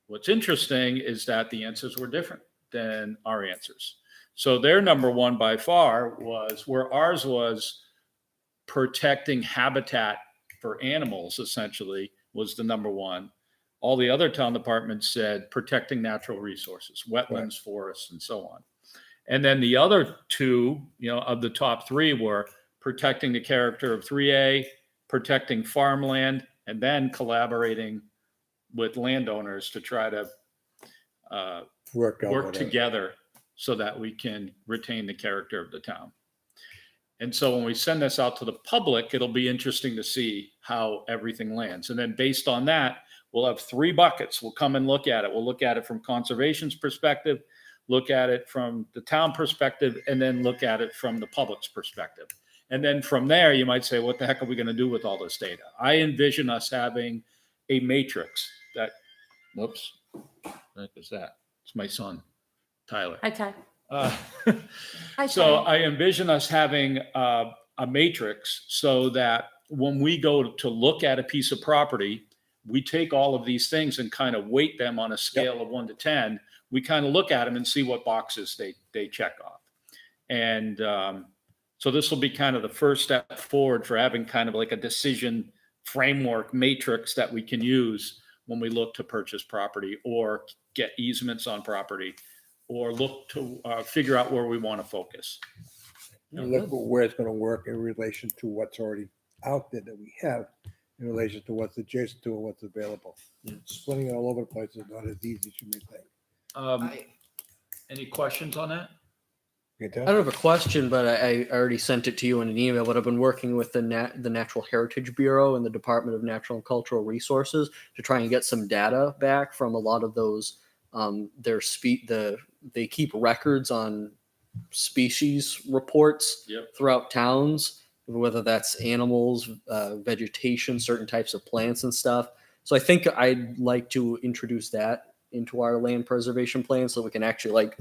what's interesting is that the answers were different than our answers. So their number one by far was where ours was protecting habitat for animals, essentially, was the number one. All the other town departments said protecting natural resources, wetlands, forests, and so on. And then the other two, of the top three were protecting the character of 3A, protecting farmland, and then collaborating with landowners to try to work together so that we can retain the character of the town. And so when we send this out to the public, it'll be interesting to see how everything lands. And then based on that, we'll have three buckets. We'll come and look at it. We'll look at it from conservation's perspective, look at it from the town perspective, and then look at it from the public's perspective. And then from there, you might say, what the heck are we going to do with all this data? I envision us having a matrix that, whoops, what is that? It's my son, Tyler. Hi, Ty. Hi, So Ty. I envision us having a matrix so that when we go to look at a piece of property, we take all of these things and kind of weight them on a scale of 1 to 10. We kind of look at them and see what boxes they check off. And so this will be kind of the first step forward for having kind of like a decision framework matrix that we can use when we look to purchase property or get easements on property or look to figure out where we want to focus. And look where it's going to work in relation to what's already out there that we have, in relation to what's adjacent to and what's available. Splitting it all over the place is not as easy as you may think. Any questions on that? You I can don't tell? have a question, but I already sent it to you in an email. But I've been working with the Natural Heritage Bureau and the Department of Natural and Cultural Resources to try and get some data back from a lot of those. They keep records on species reports throughout towns, whether that's animals, vegetation, certain types of plants and stuff. So I think I'd like to introduce that into our land preservation plan so we can actually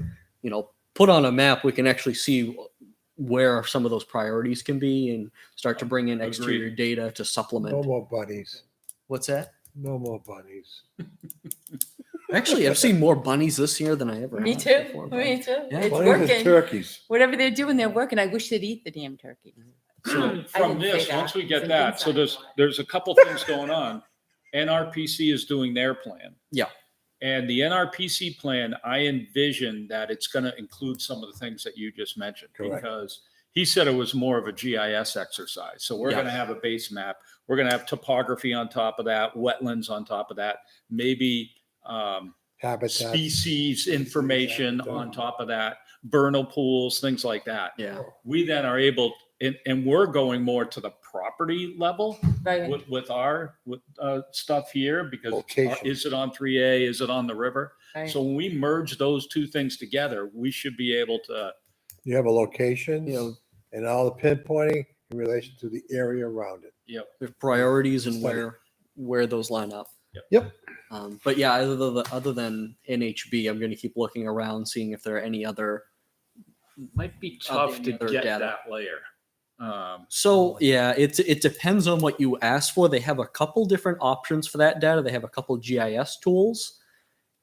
put on a map, we can actually see where some of those priorities can be and start to bring in exterior data to supplement. No more bunnies. What's that? No more bunnies. Actually, I've seen more bunnies this year than I ever Me have too. before, Me too. Yeah. It's Bunnies and working. turkeys. Whatever they're doing, they're working. I wish they'd eat the damn turkey. So I from didn't say this, that. once we get It's that, so inside. there's a couple things going on. NRPC is doing their plan. Yeah. And the NRPC plan, I envision that it's going to include some of the things that you just mentioned. Correct. Because he said it was more of a GIS exercise. So we're Yeah. going to have a base map. We're going to have topography on top of that, wetlands on top of that, maybe Habitats. species information on top of that, vernal pools, things like that. Yeah. We then are able, and we're going more to the property level Right. with our stuff here because Location. is it on 3A? Is it on the river? Right. So when we merge those two things together, we should be able to. You have a location Yeah. and all the pinpointing in relation to the area around it. There's priorities and Study. where those line up. Yep. But yeah, other than NHB, I'm going to keep looking around, seeing if there are any other. Might be tough to other get data. that layer. So yeah, it depends on what you ask for. They have a couple different options for that data. They have a couple GIS tools,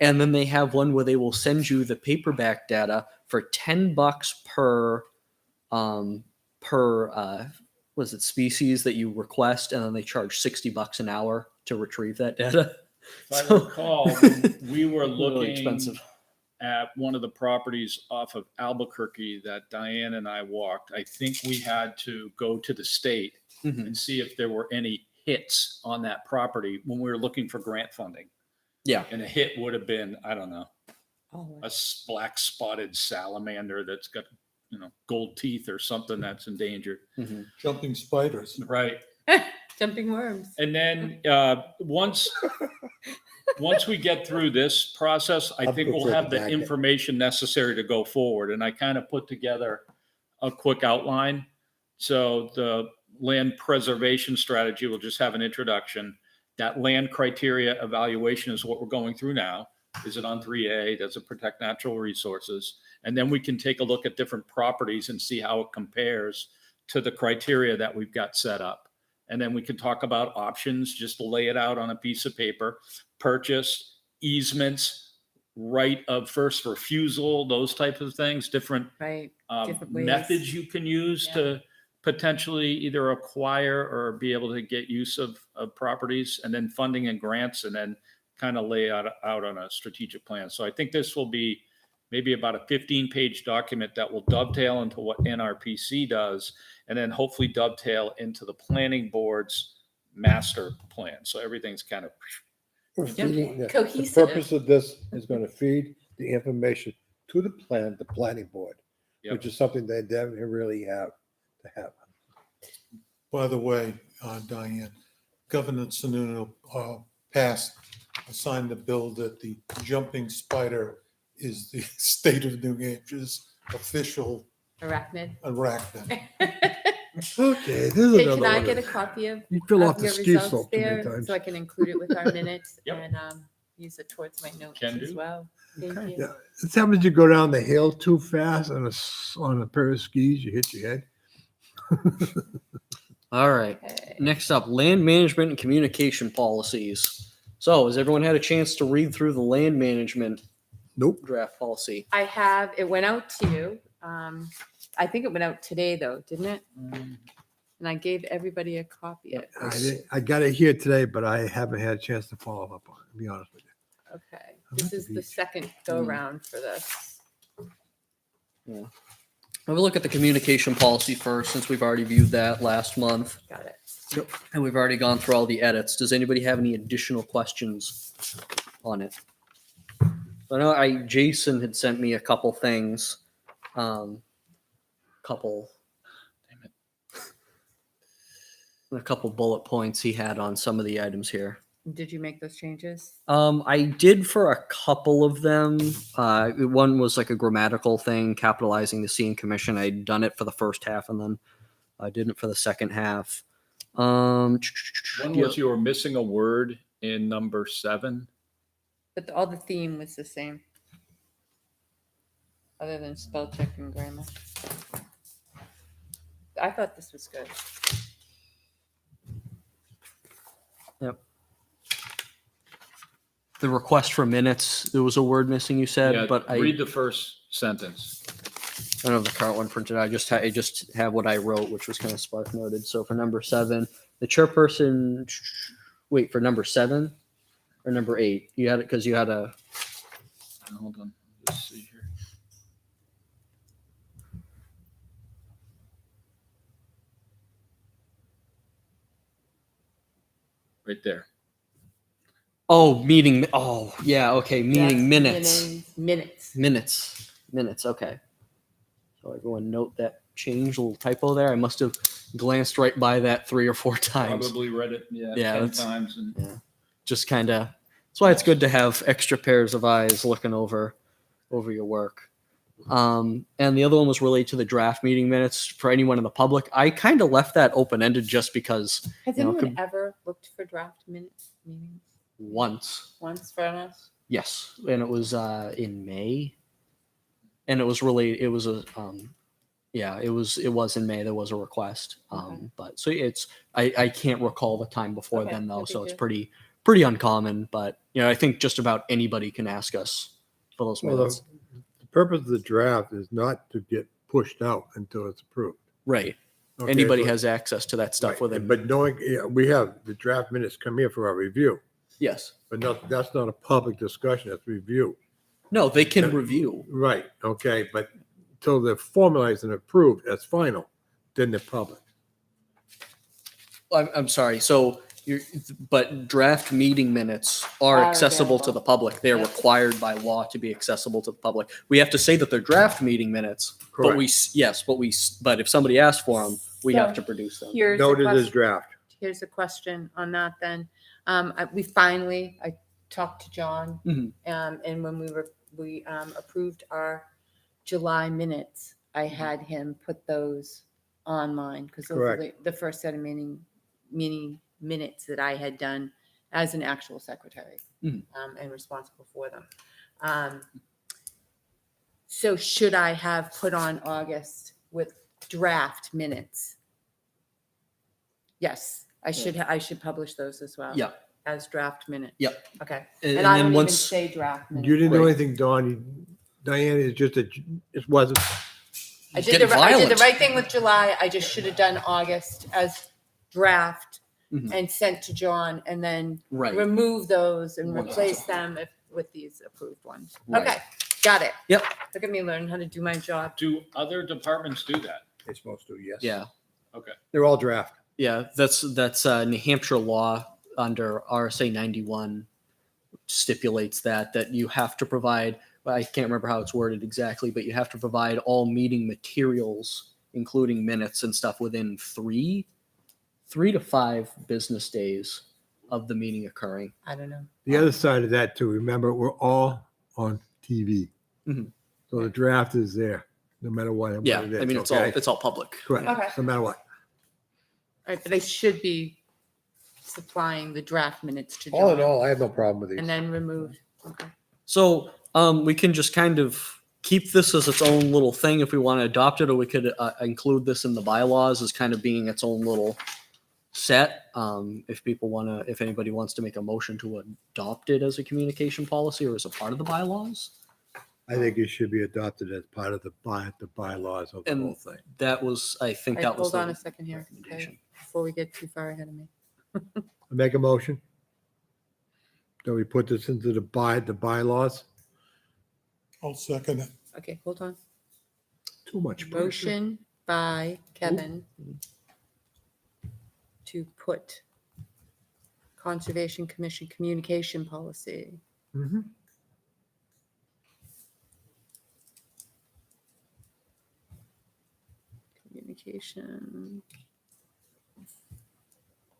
and then they have one where they will send you the paperback data for $10 per was it species that you request, and then they charge $60 an hour to retrieve that data. If I So- recall, we were Really looking expensive. at one of the properties off of Albuquerque that Diane and I walked. I think we had to go to the state Mhm. and see if there were any hits on that property when we were looking for grant funding. Yeah. And a hit would have been, I don't know, Oh, a black spotted salamander that's got gold teeth or something that's endangered. Jumping spiders. Right. Jumping worms. And then once we get through this process, I I'll think we'll prefer have the the jacket. information necessary to go forward. And I kind of put together a quick outline. So the land preservation strategy will just have an introduction. That land criteria evaluation is what we're going through now. Is it on 3A? Does it protect natural resources? And then we can take a look at different properties and see how it compares to the criteria that we've got set up. And then we can talk about options, just to lay it out on a piece of paper, purchase, easements, right of first refusal, those types of things, different Right. Different ways. methods you can use Yeah. to potentially either acquire or be able to get use of properties, and then funding and grants, and then kind of lay out on a strategic plan. So I think this will be maybe about a 15-page document that will dovetail into what NRPC does, and then hopefully dovetail into the planning board's master plan. So everything's kind of, We're feeding- The Cohesive. purpose of this is going to feed the information to the planning board, Yep. which is something they don't really have to have. By the way, Diane, Governor Sununu signed a bill that the jumping spider is the state of New Hampshire's official Arachnid. arachnid. Okay, this is Hey, another can I one. get a copy of You fill of off the your ski results slope too many there times. so I can include it with our minutes Yep. and use it towards my notes Can as do. well. Thank Okay. you. Yeah, it's happens you go down the hill too fast on a pair of skis, you hit your head. All right. Okay. Next up, land management and communication policies. So, has everyone had a chance to read through the land management Nope. draft policy? I have, it went out to you. I think it went out today though, didn't it? And I gave everybody a copy of it. I got it here today, but I haven't had a chance to follow up on it, to be honest with you. Okay. I'm This at the is the beach. second go round for this. Have a look at the communication policy first, since we've already viewed that last month. Got it. And we've already gone through all the edits. Does anybody have any additional questions on it? I know Jason had sent me a couple things. A couple bullet points he had on some of the items here. Did you make those changes? I did for a couple of them. One was like a grammatical thing, capitalizing the C in commission. I'd done it for the first half, and then I didn't for the second half. one was you were missing a word in number 7. But all the theme was the same. Other than spell check and grammar. I thought this was good. The request for minutes, there was a word missing, you said, Yeah, but I read the first sentence. don't have the current one printed. I just have what I wrote, which was kind of spark noted. So for number 7, the chairperson. Wait, for number 7 or number 8, you had it because you had a. Hold on. Let's see here. Right there. Oh, meeting. Oh, yeah. Okay, meeting Yes, minutes. Minutes. Okay. So everyone note that change, a little typo there. I must have glanced right by that 3 or 4 times. Probably read it, Yeah, 10 that's- times. And Just kind of. That's why it's good to have extra pairs of eyes looking over your work. And the other one was related to the draft meeting minutes for anyone in the public. I kind of left that open ended just because Has You know, anyone could- ever looked for draft minutes meetings once, once from us? yes, and it was in May, and it was related. It was a it was in May. There was a request, Okay. but so I can't recall the time before Okay, then no though, big so it's deal. pretty uncommon. But I think just about anybody can ask us for those Well, minutes. the purpose of the draft is not to get pushed out until it's approved. Right. Okay, Anybody but- has access to that stuff right, within. But knowing, we have the draft minutes come here for our review, Yes. but that's not a public discussion, that's review. No, they can review. Right, okay, but till they're formalized and approved as final, then they're public. I'm sorry. So But draft meeting minutes are Are accessible to available. the public. They're Yep. required by law to be accessible to the public. We have to say that they're draft meeting minutes, but but if somebody asks for them, we have to produce them. Here's a Noted as question. draft. Here's a question on that then. I talked to John, Mhm. and when we approved our July minutes, I had him put those online because those were Correct. the first set of meeting minutes that I had done as an actual secretary, Mhm. and responsible for them. So should I have put on August with draft minutes? Yes, I should publish those as well. Yeah. As draft minutes. Yep. Okay. And And I then don't even once say draft minutes. You didn't do Right. anything, Dawn. Diane, it's just that it wasn't. I getting did the violent. right thing with July. I just should have done August as draft Mhm. and sent to John and then Right. remove those and Once. replace them with these approved ones. Right. Okay, got it. Yep. Look at me learning how to do my job. Do other departments do that? They're supposed to, yes. Yeah. Okay. They're all draft. Yeah, that's New Hampshire law under RSA 91 stipulates that you have to provide. I can't remember how it's worded exactly, but you have to provide all meeting materials, including minutes and stuff, within three to 5 business days of the meeting occurring. I don't know. The other side of that too, remember, we're all on TV. Mhm. So the draft is there, no matter what. Yeah, it is, I mean it's okay? all public. Correct, Okay. no matter what. All right, but I should be supplying the draft minutes to John. All in all, I have no problem with these. And then remove. Okay. So we can just kind of keep this as its own little thing if we want to adopt it, or we could include this in the bylaws as kind of being its own little set. If anybody wants to make a motion to adopt it as a communication policy or as a part of the bylaws, I think it should be adopted as part of the bylaws of the And whole thing. that was, I think All right, that was hold on the a second here, okay, recommendation. before we get too far ahead of me. I make a motion. Do we put this into the bylaws? I'll second it. Okay, hold on. Too much pressure. Motion by Kevin to put Conservation Commission communication policy. Mhm. Communication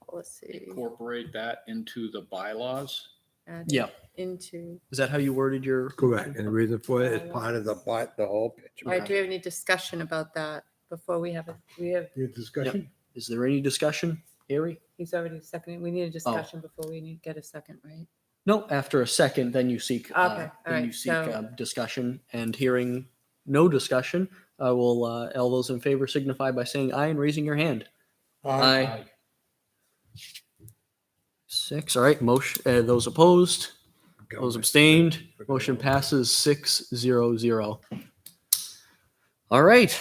policy. Incorporate that into the bylaws? added Yeah. Into, Is that how you worded your? Correct, and the reason for it is part of the whole picture. all right, do we have any discussion about that before we have it? We have, Your discussion? Is there any discussion, Harry? he's already seconded. We need a discussion before we need, get a second, right? No, after a second, then you seek, Okay, all then you right, seek so- discussion, and hearing no discussion, I will, all those in favor signify by saying aye and raising your hand. Aye. 6, all right, motion, those opposed, those abstained, motion passes 6-0-0. All right.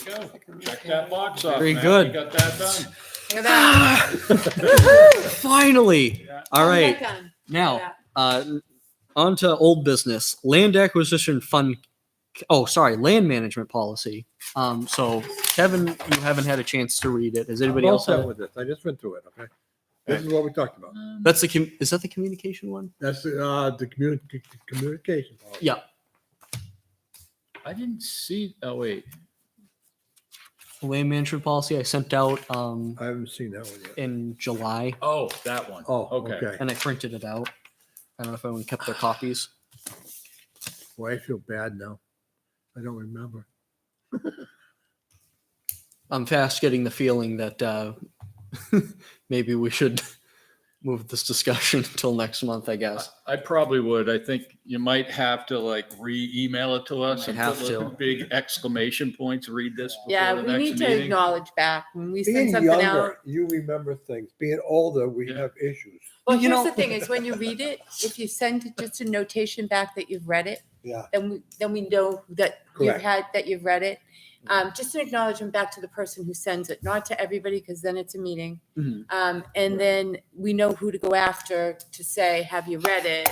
There you go. Check that box off. Very man. good. You got that done. Look at that. Finally, Yeah. all right. Done. Now, on to old business, land acquisition fund. Oh, sorry, land management policy. So Kevin, you haven't had a chance to read it. Has anybody I'm all else had set it? with this. I just went through it, okay? This is what we talked about. That's is that the communication one? That's the communication policy. Yeah. I didn't see, oh, wait. Land management policy I sent out I haven't seen that one yet. in July, Oh, that one. Oh, Okay. okay. and I printed it out. I don't know if anyone kept their copies. Boy, I feel bad now. I don't remember. I'm fast getting the feeling that maybe we should move this discussion until next month, I guess. I probably would. I think you might have to like re-email it to us Might and have put to. little big exclamation points, read this Yeah, before the we need next to meeting. acknowledge back when we send Being something out. younger, you remember things. Being older, we Yeah. have issues. Well, You here's know- the thing is when you read it, if you send just a notation back that you've read it, Yeah. then we know that you've Correct. that you've read it. Just an acknowledgement back to the person who sends it, not to everybody, because then it's a meeting. Mhm. And then we know who to go after to say, have you read it?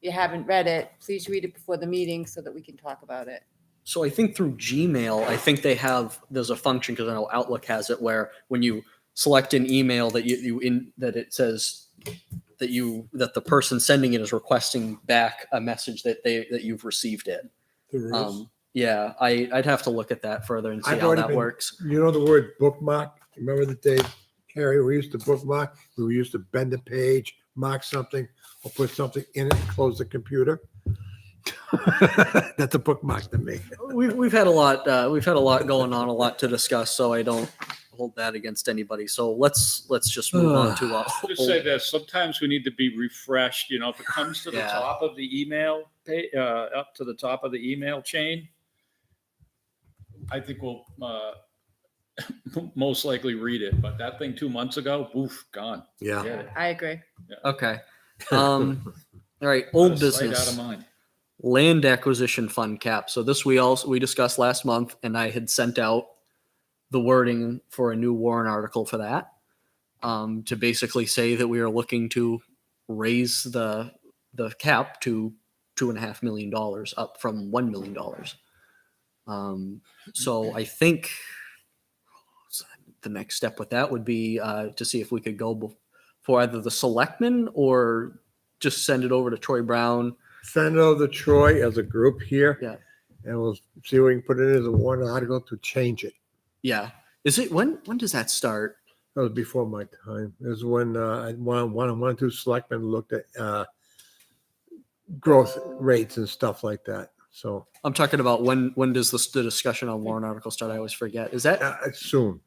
You haven't read it, please read it before the meeting so that we can talk about it. So I think through Gmail, I think there's a function, because I know Outlook has it, where when you select an email that that it says that the person sending it is requesting back a message that you've received it. There is. Yeah, I'd have to look at that further and see I've how already that been- works. You know the word bookmark? Remember the days, Harry, we used to bookmark? We used to bend a page, mark something, or put something in it, close the computer. That's a bookmark to me. We've had a lot going on, a lot to discuss, so I don't hold that against anybody. So let's just move on to Just say this, sometimes we need to be refreshed, you know, if it comes to the Yeah. top of the email, up to the top of the email chain, I think we'll most likely read it, but that thing 2 months ago, oof, gone. Yeah. Forget it. I agree. okay. All right, Out old of sight, out business. of mind. Land acquisition fund cap. So this we discussed last month, and I had sent out the wording for a new warrant article for that, to basically say that we are looking to raise the cap to $2.5 million, up from $1 million. So I think the next step with that would be to see if we could go for either the selectmen or just send it over to Troy Brown. Send it over to Troy as a group here. Yeah. And we'll see if we can put it as a warrant article to change it. Yeah. Is it when does that start? That was before my time. It was when one or two selectmen looked at growth rates and stuff like that. So I'm talking about when does the discussion on warrant article start? I always forget. Is that it's soon,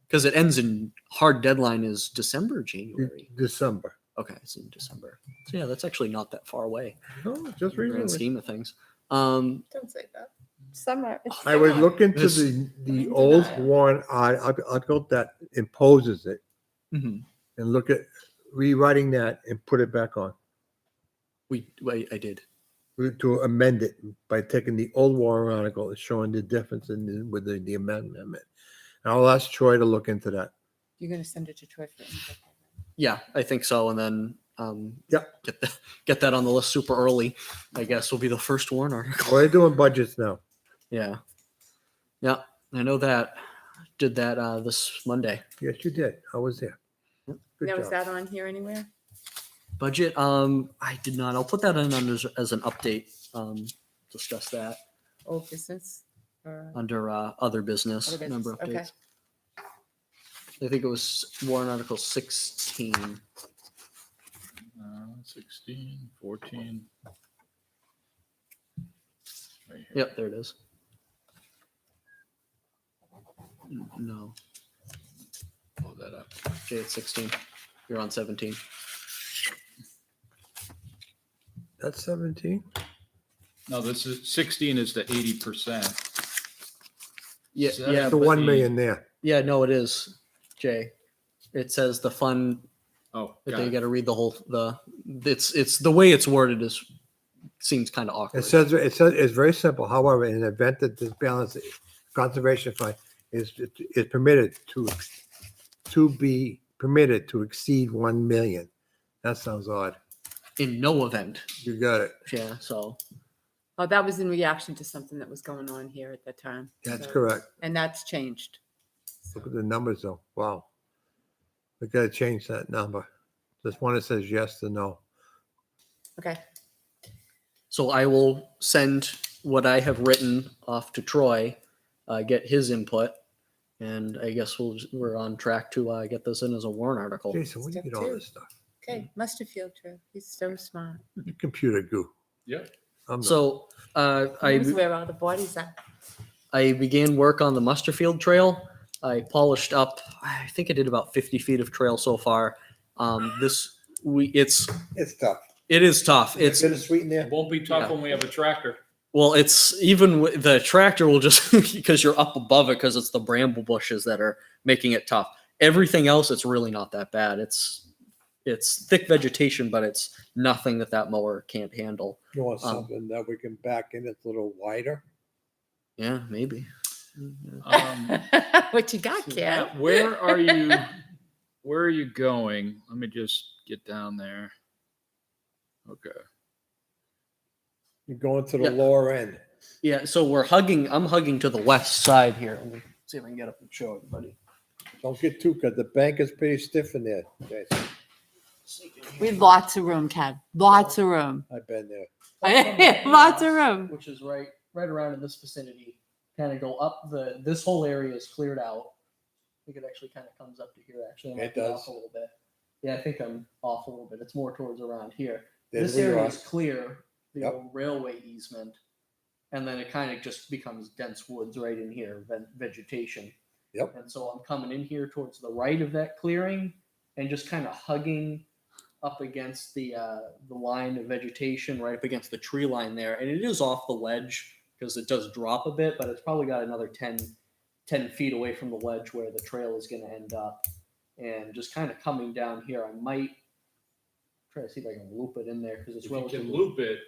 because it ends in hard deadline is December, January? December. Okay, it's in December. So yeah, that's actually not that far away. No, just in the grand recently. scheme of things. Don't say that. Summer. It's I would summer. look into This- the old warrant article that imposes it mhm. and look at rewriting that and put it back on. I did. To amend it by taking the old warrant article and showing the difference with the amendment. And I'll ask Troy to look into that. You're going to send it to Troy for input. Yeah, I think so. And then Yep. get that on the list super early. I guess will be the first warrant article. We're doing budgets now. Yeah, yeah, I know that. Did that this Monday. Yes, you did. I was there. Good Now, is job. that on here anywhere? Budget. I did not. I'll put that in under as an update. Discuss that Old business? Or under other business. other business? Number Okay. updates. I think it was warrant article 16. 16, 14. Right here. Yep, there it is. No, Pull that up. Jay, it's 16. You're on 17. That's 17. No, this is 16 is the 80%. Yeah, Seven. yeah, The but- 1 million there. yeah. No, it is, Jay. It says the fund. Oh, But got they it. got to read the whole it's the way it's worded seems kind of awkward. It says it's very simple. However, in the event that this balance conservation fund is permitted to be permitted to exceed 1 million. That sounds odd. in no event. You got it. Yeah. So Oh, that was in reaction to something that was going on here at the time. That's So- correct. And that's changed. Look at the numbers though. Wow. We got to change that number. This one that says yes to no. Okay. so I will send what I have written off to Troy, get his input, and I guess we're on track to get this in as a warrant article. Jason, where do you Step get all two. this stuff? Okay. Mustard field trip. He's so smart. You computer goo. Yeah. I'm not. So He knows where all the bodies are. I began work on the Musterfield Trail. I polished up. I think I did about 50 feet of trail so far. It's tough. It is tough. It's bittersweet in there. It won't be tough Yeah. when we have a tractor. well, it's even the tractor will just because you're up above it because it's the bramble bushes that are making it tough. Everything else, it's really not that bad. It's thick vegetation, but it's nothing that mower can't handle. You want something that we can back in that's a little wider? Yeah, maybe. What you got, kid? Matt, where are you? Where are you going? Let me just get down there. Okay. You're going to the Yeah. lower end. Yeah, so I'm hugging to the west side here. Let me see if I can get up and show everybody. Don't get too, because the bank is pretty stiff in there. Jason. We have lots of room, Kev. Lots of room. I've been there. Lots of room. Which is right around in this vicinity. Kind of go up this whole area is cleared out. I think it actually kind of comes up to here. Actually, I might It be does. off a little bit. Yeah, I think I'm off a little bit. It's more towards around here. There's This where you area are. is clear, the Yep. old railway easement, and then it kind of just becomes dense woods right in here, vegetation. Yep. And so I'm coming in here towards the right of that clearing and just kind of hugging up against the line of vegetation, right up against the tree line there. And it is off the ledge because it does drop a bit, but it's probably got another 10 feet away from the ledge where the trail is going to end up. And just kind of coming down here, I might try to see if I can loop it in there because it's If you can relatively loop it,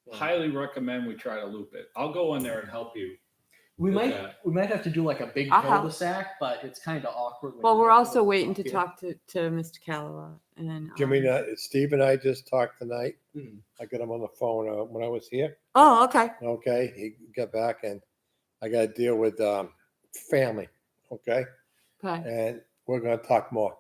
yeah. highly recommend we try to loop it. I'll go in there and help you. We with might that. have to do like a big I'll help. cul-de-sac, but it's kind of awkward. when Well, you we're get also up waiting to here. talk to Mr. Calloway. And Jimmy, Steve and I just talked tonight. Mhm. I got him on the phone when I was here. Oh, okay. Okay, he got back and I got to deal with family. Okay, Okay. and we're going to talk more.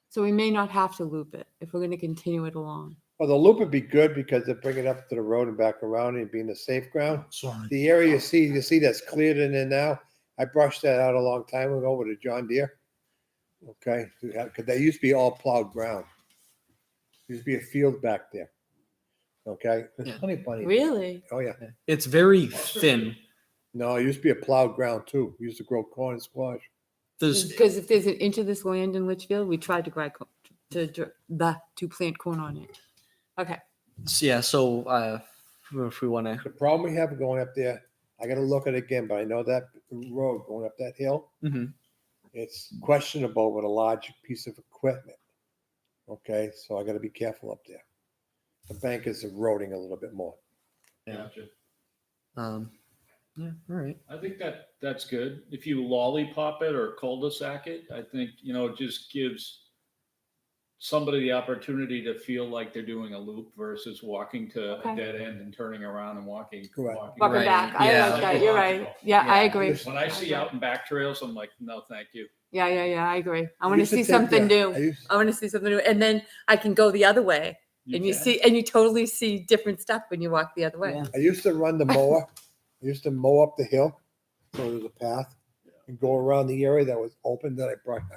So we may not have to loop it if we're going to continue it along. Well, the loop would be good because they bring it up to the road and back around and being a safe ground. Sorry. The area you see that's cleared in there now. I brushed that out a long time ago with a John Deere. Okay, because they used to be all plowed ground. There used to be a field back there. Okay, there's Yeah. honey bunny. Really? Oh yeah. It's very thin. No, it used to be a plowed ground too. It used to grow corn and squash. There's Because if there's an inch of this land in Litchfield, we tried to to plant corn on it. Okay. yeah. So if we want to, The problem we have going up there, I got to look at it again, but I know that road going up that hill, it's questionable with a large piece of equipment. Okay, so I got to be careful up there. The bank is eroding a little bit more. Yeah. Gotcha. yeah. All right. I think that's good. If you lollipop it or cul-de-sac it, I think, it just gives somebody the opportunity to feel like they're doing a loop versus walking to Okay. a dead end and turning around and walking. Correct. Walking Right. back. I Yeah. like that. You're right. Psychological. Yeah, I Yeah. agree. When I see out and back trails, I'm like, no, thank you. Yeah, I agree. I I want to used see take something that- new. I used- I want to see something new. And then I can go the other way. And you can. see, and you totally see different stuff when you walk the other way. Yeah. I used to run the mower. I used to mow up the hill, so there's a path, and go around the area that was open that I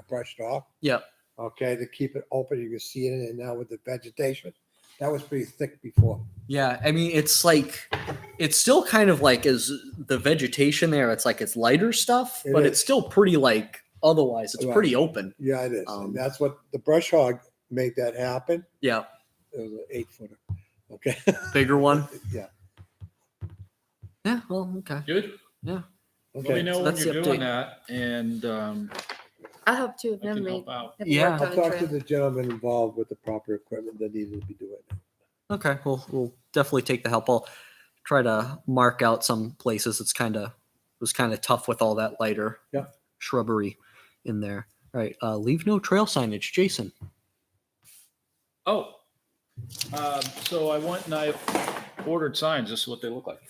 brushed off. Yep. Okay, to keep it open, you can see it in and now with the vegetation. That was pretty thick before. Yeah. I mean, it's like it's still kind of like as the vegetation there. It's like it's lighter stuff, It but is. it's still pretty like. Otherwise, it's Right. pretty open. Yeah, it is. Um, And that's what the brush hog made that happen. Yeah. It was an 8-footer. Okay. Bigger one. Yeah. Yeah. Well. Okay. Good. Yeah. Let me Okay. know So when that's you're the doing update. that, and I hope to. I I've never can made. help out. Never Yeah. worked I'll on a talk to trail. the gentleman involved with the proper equipment that needed to be doing it. Okay. We'll definitely take the help. I'll try to mark out some places. It's was kind of tough with all that lighter Yeah. shrubbery in there. All right. Leave no trail signage, Jason. Oh, so I went and I ordered signs. This is what they look like.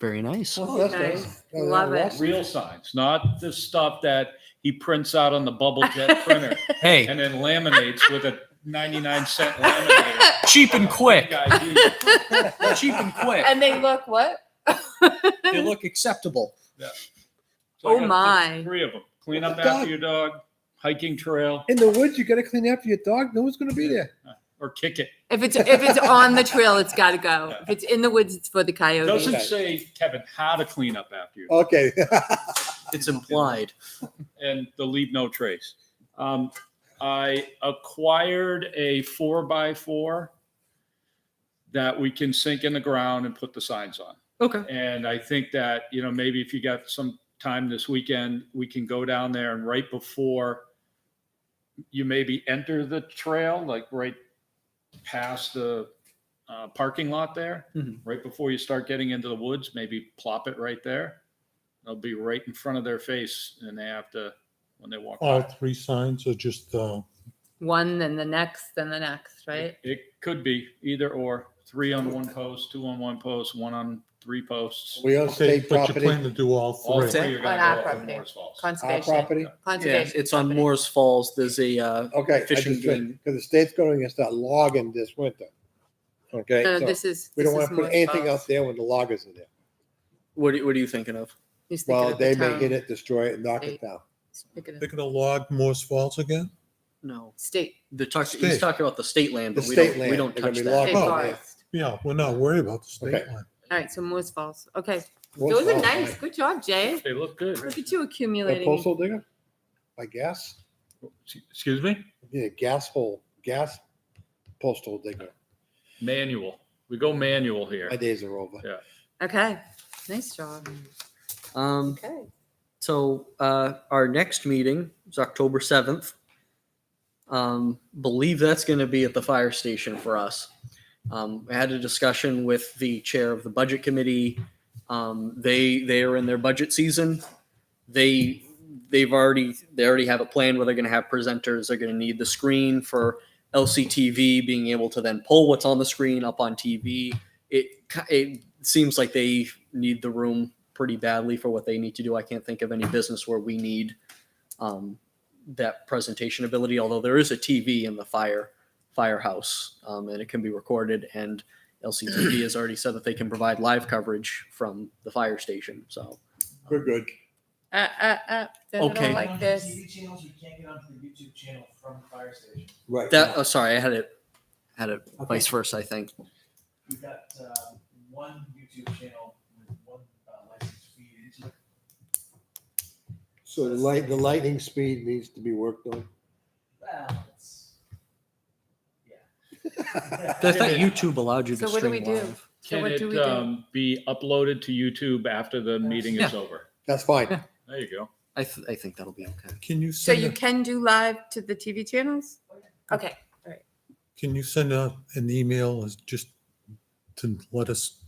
Very nice. Oh, that's Nice. nice. Love it. Awesome. Real signs, not the stuff that he prints out on the bubble jet printer Hey, and then laminates with a 99-cent laminator. cheap and quick. Big idea. Cheap and quick. And they look what? They look acceptable. So I Oh got my. 3 of them. Clean up Dog. after your dog, hiking trail, In the woods, you got to clean after your dog. No one's going to be there. or kick it. If it's on the trail, it's got to go. If it's in the woods, it's for the It coyote. doesn't Okay. say, Kevin, how to clean up after your Okay. It's implied. and the leave no trace. I acquired a 4x4 that we can sink in the ground and put the signs on. Okay. And I think that, maybe if you got some time this weekend, we can go down there and right before you maybe enter the trail, like right past the parking lot there, Mhm. right before you start getting into the woods, maybe plop it right there. They'll be right in front of their face and they have to, when they walk All by. 3 signs are just, One, then the next, then the next, right? It could be either or, 3 on one post, 2 on one post, 1 on 3 posts. We own Okay, state but you plan property, to do all All three. three are On gonna our go up in property. Morris Falls. our Conservation. property. Yeah, Conservation. it's on property. Moores Falls. There's a Okay, I fishing just, game. because the state's going to start logging this winter. Okay, No, so this is. we don't this want is to put Morris anything Falls. out there when the loggers are there. What are you thinking of? He's thinking Well, of the they may town. hit it, destroy it, and knock State. it down. He's thinking of They're gonna log Morse Falls again? No, State. he's State. talking about the state land, The but we state don't land, we don't they're gonna touch be that. State logged. Oh, forest. Yeah, we're not worried about the state Okay. line. All right, so Moores Falls. Okay, What's those are wrong? nice. Good job, Jay. They look good. Look at you A accumulating. postal digger? By gas? Excuse me? Yeah, gas postal digger. Manual. We go manual here. My days are over. Yeah. Okay, nice job. Okay. So our next meeting is October 7th. Believe that's going to be at the fire station for us. I had a discussion with the chair of the budget committee. They are in their budget season. They already have a plan where they're going to have presenters. They're going to need the screen for LCTV, being able to then pull what's on the screen up on TV. It seems like they need the room pretty badly for what they need to do. I can't think of any business where we need that presentation ability, although there is a TV in the firehouse, and it can be recorded, and LCTV has already said that they can provide live coverage from the fire station. So We're good. Then Okay. I don't like this. TV channels, you can't get onto the YouTube channel from the fire station. Right. that sorry, I had it vice versa, I think. We've got one YouTube channel with one license feed into it. So the lightning speed needs to be worked on. Well, it's, I thought YouTube allowed you to So what do we stream do? live. So Can what do we it do? be uploaded to YouTube after the meeting is Yeah. over? That's fine. There you go. I think that'll be okay. Can you So send, you can do live to the TV channels? Okay. can you send out an email as just to let us,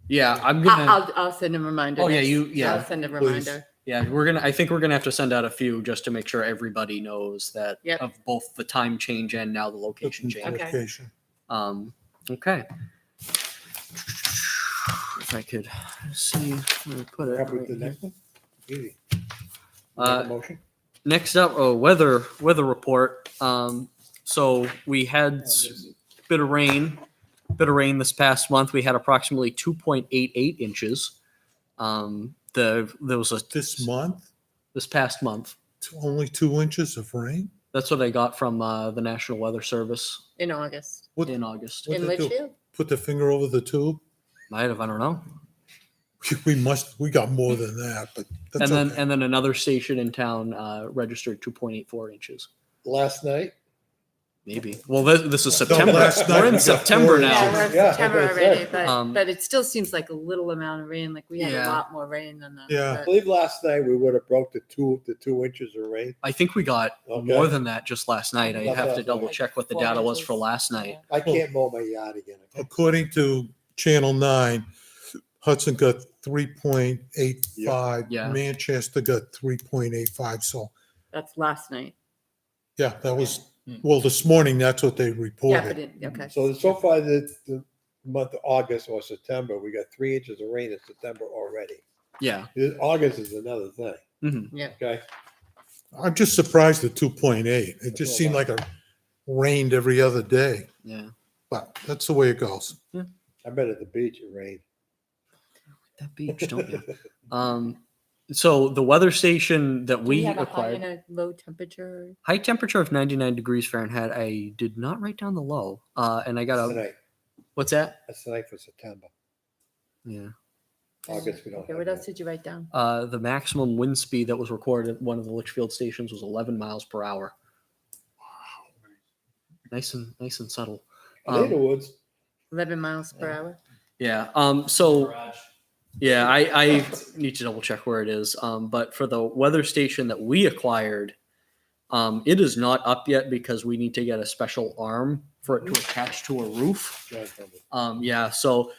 Yeah, I'm gonna. I'll send a reminder. Oh, yeah, next- yeah, I'll send a please. reminder. Yeah, I think we're gonna have to send out a few just to make sure everybody knows that Yep. of both the time change and now the location change. Okay. location? Okay. If I could see where to put it. Happy with right the here. next one? Easy. Uh, Make a motion? Next up, weather report. So we had bit of rain this past month. We had approximately 2.88 inches. There was this past month. Only 2 inches of rain? That's what I got from the National Weather Service In August. What, in August. What'd In they do? Litchfield? Put the finger over the tube? Might have, I don't know. We got more than that, but that's okay. And then another station in town registered 2.84 inches. Last night? Maybe. Well, this is No, September. last night We're we in got September 4 now. Yeah, we're in Yeah, September that's what I already, said. but it still seems like a little amount of rain. Like we had Yeah. a lot more rain than that. Yeah. I but- believe last night we would have broke the two inches of rain. I think we got Okay. more than that just last night. I That's have what to I double thought. check what the 4 data was inches. for last night. Yeah. I can't mow my yard again. Okay? According to Channel 9, Hudson got 3.85. Yeah. Manchester got 3.85. So, That's last night. yeah, that was, well, this morning, that's what they Yeah, but reported. okay. So far the month of August or September, we got 3 inches of rain in September already. Yeah. August is another thing. Mhm. Yeah. Okay. I'm just surprised at 2.8. It just seemed like it rained every other day, Yeah. but that's the way it goes. I bet at the beach it rained. That beach, don't you? So the weather station that Do we have a high acquired, and a low temperature. high temperature of 99 degrees Fahrenheit. I did not write down the low. And I got That's a, tonight. what's that? That's tonight for September. Yeah. August, we don't Okay, have what that. else did you write down? The maximum wind speed that was recorded at one of the Litchfield stations was 11 miles per hour. Nice and subtle. Are they in the woods? 11 miles per hour. Yeah. So yeah, I need to double check where it is. But for the weather station that we acquired, it is not up yet because we need to get a special arm for it to attach to a roof. John told me. Yeah. So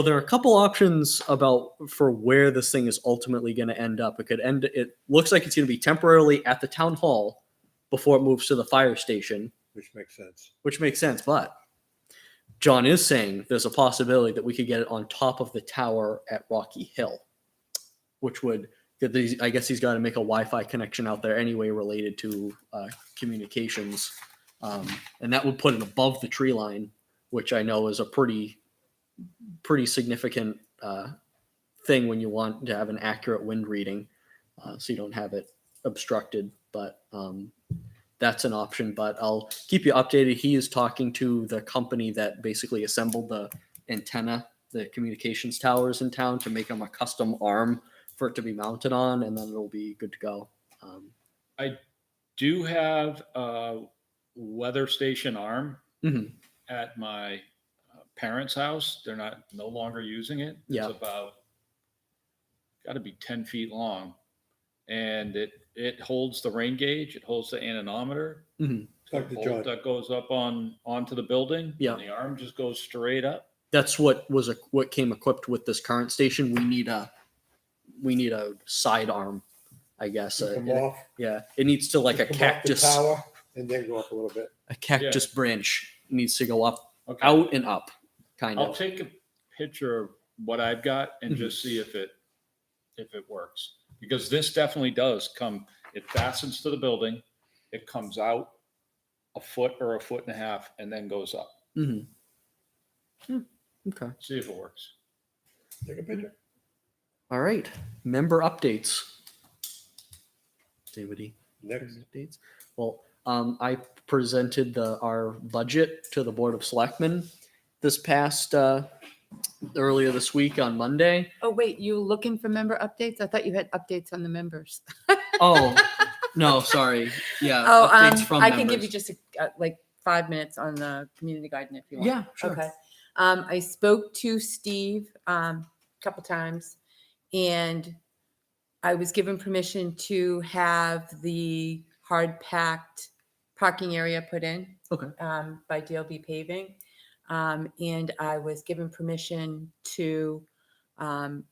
there are a couple options for where this thing is ultimately going to end up. It looks like it's going to be temporarily at the town hall before it moves to the fire station, Which makes sense. which makes sense. But John is saying there's a possibility that we could get it on top of the tower at Rocky Hill, which would get these. I guess he's got to make a Wi-Fi connection out there anyway, related to communications, and that would put it above the tree line, which I know is a pretty significant thing when you want to have an accurate wind reading, so you don't have it obstructed. But that's an option. But I'll keep you updated. He is talking to the company that basically assembled the antenna, the communications towers in town, to make them a custom arm for it to be mounted on, and then it'll be good to go. Do have a weather station arm Mhm. at my parents' house. They're no longer using it. It's Yeah. about got to be 10 feet long, and it holds the rain gauge. It holds the anemometer. Mhm. It's got a Talk to bolt John. that goes up onto the building. Yeah. And the arm just goes straight up. That's what came equipped with this current station. We need a side arm, I guess. Come off. Yeah, it needs to like a come off the cactus. tower and then go up a little bit. A cactus branch needs to go up, Okay. out and up, kind I'll of. take a picture of what I've got and Mhm. just see if it works, because this definitely does come. It fastens to the building. It comes out a foot or a foot and a half and then goes up. Mhm. Okay. See if it works. Take a picture. All right. Member updates. Anybody? Next. Updates. Well, I presented our budget to the Board of Selectmen this past earlier this week on Monday. Oh, wait, you looking for member updates? I thought you had updates on the members. Oh, no, sorry. Yeah. Oh, updates from I can give members. you just like 5 minutes on the community garden if you want. Yeah, sure. Okay. I spoke to Steve a couple times, and I was given permission to have the hard packed parking area put in. Okay. By DLB paving. And I was given permission to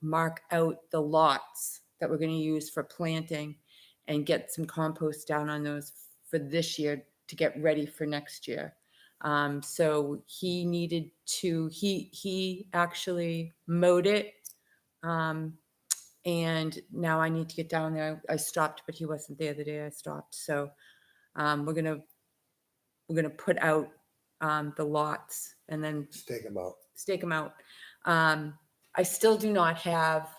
mark out the lots that we're going to use for planting and get some compost down on those for this year to get ready for next year. So he needed to, he actually mowed it. And now I need to get down there. I stopped, but he wasn't there the day I stopped. So we're gonna put out the lots and then Stake them out. stake them out. I still do not have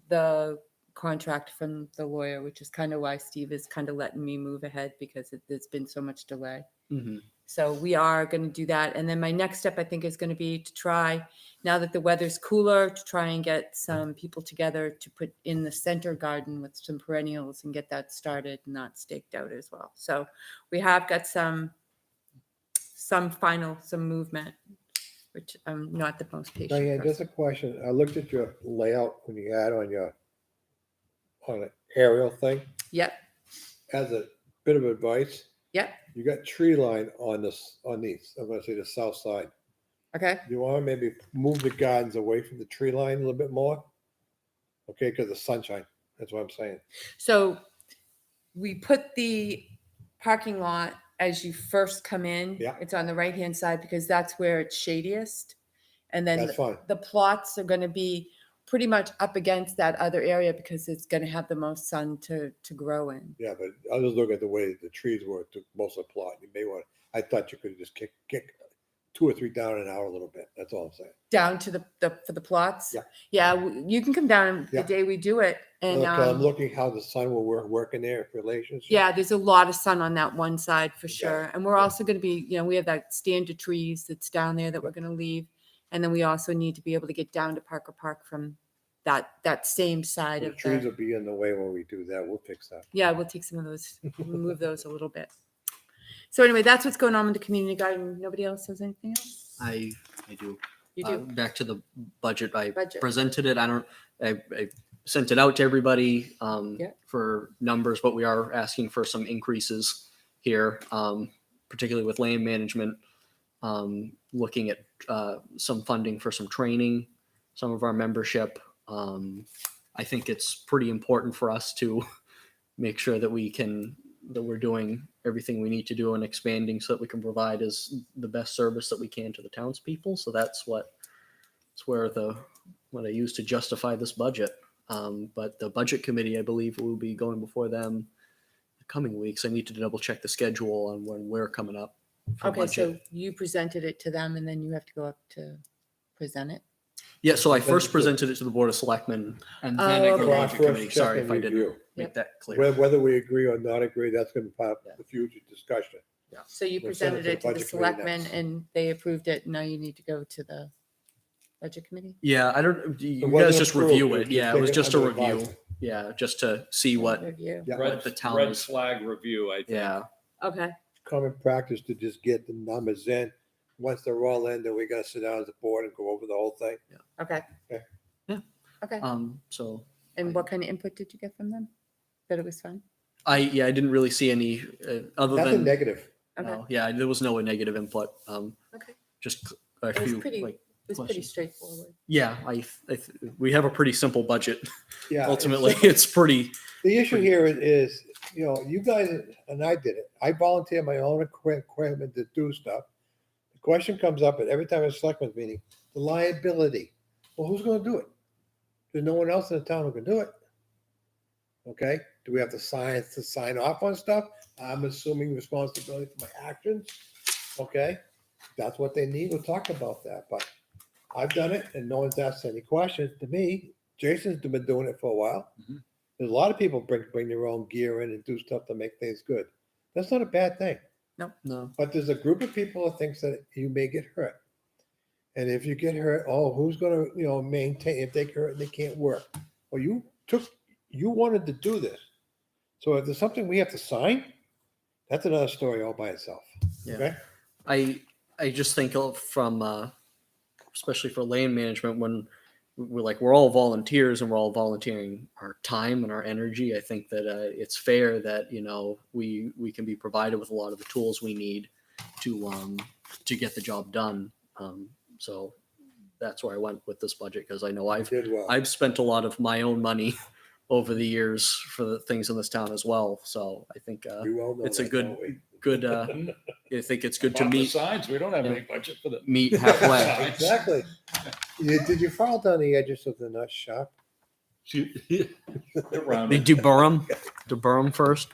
the contract from the lawyer, which is kind of why Steve is kind of letting me move ahead, because there's been so much delay. Mhm. So we are going to do that. And then my next step, I think, is going to be to try, now that the weather's cooler, to try and get some people together to put in the center garden with some perennials and get that started and not staked out as well. So we have got some movement, which I'm not the most patient Diane, person. just a question. I looked at your layout when you had on an aerial thing. Yep, As a bit of advice, yep, you got tree line on these, I'm gonna say the south side. okay. You want to maybe move the gardens away from the tree line a little bit more? Okay, because of sunshine. That's what I'm saying. So we put the parking lot as you first come in. Yeah. It's on the right-hand side because that's where it's shadiest. And then That's fine. the plots are going to be pretty much up against that other area because it's going to have the most sun to grow in. Yeah, but I was looking at the way the trees were to most of the plot. You may want, I thought you could just kick 2 or 3 down an hour a little bit. That's all I'm saying. Down to for the plots. Yeah. Yeah, you can come down Yeah. the day we do it. And Look, I'm looking how the sun will work in their relationship. yeah, there's a lot of sun on that one side for Okay. sure. And we're also going to be, we have that stand of trees that's down there that we're going to leave. And then we also need to be able to get down to Parker Park from that same side The of trees the, will be in the way when we do that. We'll fix that. yeah, we'll take some of those, remove those a little bit. So anyway, that's what's going on with the community garden. Nobody else has anything else? I do. You do? Back to the budget. I Budget. presented it. I sent it out to everybody Yeah. for numbers, but we are asking for some increases here, particularly with land management, looking at some funding for some training, some of our membership. I think it's pretty important for us to make sure that we're doing everything we need to do and expanding so that we can provide is the best service that we can to the townspeople. So that's what I use to justify this budget. But the budget committee, I believe, will be going before them the coming weeks. I need to double check the schedule on when we're coming up. For Okay, budget. so you presented it to them and then you have to go up to present it? Yeah, so I Then first the- presented it to the Board of Selectmen and Oh, then I go to the okay. budget committee. Cross-check Sorry and if I didn't review. make Yep. that clear. Whether we agree or not agree, that's going to be part Yeah. of the future discussion. So you We'll send it presented to the it to the budget committee selectmen next. and they approved it. Now you need to go to the budget committee? Yeah, I don't, you wasn't guys just approved, review it was it. just Yeah, it was taken just a under review. advisement. Yeah, just to see what, Review. Yeah. Red, the town red is- flag review, I think. yeah. Okay, Common practice to just get the numbers in. Once they're all in, then we got to sit down as a board and go over the whole thing. okay. Okay. Yeah. Okay. So And what kind of input did you get from them? That it was fine? I didn't really see any, other Nothing than, negative. Okay, no, yeah, there was no negative input. okay. Just a It was few, pretty, like, it was pretty questions. straightforward. yeah, we have a pretty simple budget. Yeah. Ultimately, it's- it's pretty, The issue here is, you know, you guys, and I did it. I volunteer my own equipment to do stuff. The question comes up at every time a selectmen's meeting, the liability. Well, who's going to do it? There's no one else in the town who can do it. Okay, do we have to sign off on stuff? I'm assuming responsibility for my actions. Okay, that's what they need. We'll talk about that, but I've done it and no one's asked any questions to me. Jason's been doing it for a while. Mhm. There's a lot of people bring their own gear in and do stuff to make things good. That's not a bad thing, no, but there's a group of people that thinks that you may get hurt. And if you get hurt, oh, who's gonna, maintain, if they get hurt and they can't work? Well, you wanted to do this. So if there's something we have to sign, that's another story all by itself. Yeah. Okay? I just think of from, especially for land management, when we're all volunteers and we're all volunteering our time and our energy. I think that it's fair that we can be provided with a lot of the tools we need to get the job done. So that's where I went with this budget because I know Did well. I've spent a lot of my own money over the years for the things in this town as well. So I think You well know it's a that, good- don't we? good. I think it's good to Bought the meet signs, we don't have Yeah. any budget for the. meet halfway. Exactly. Did you fall down the edges of the nut shop? They're round. They do Durham first.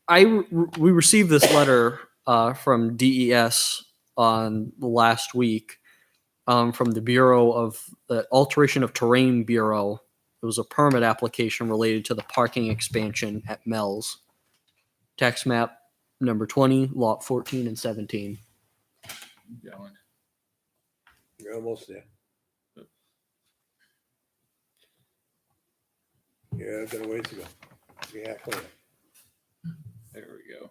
We received this letter from DES on last week from the Bureau of the Alteration of Terrain Bureau. It was a permit application related to the parking expansion at Mel's. Tax map number 20, lot 14 and 17. Going. You're almost there. Yeah, I've got a ways to go. Be halfway there. There we go. I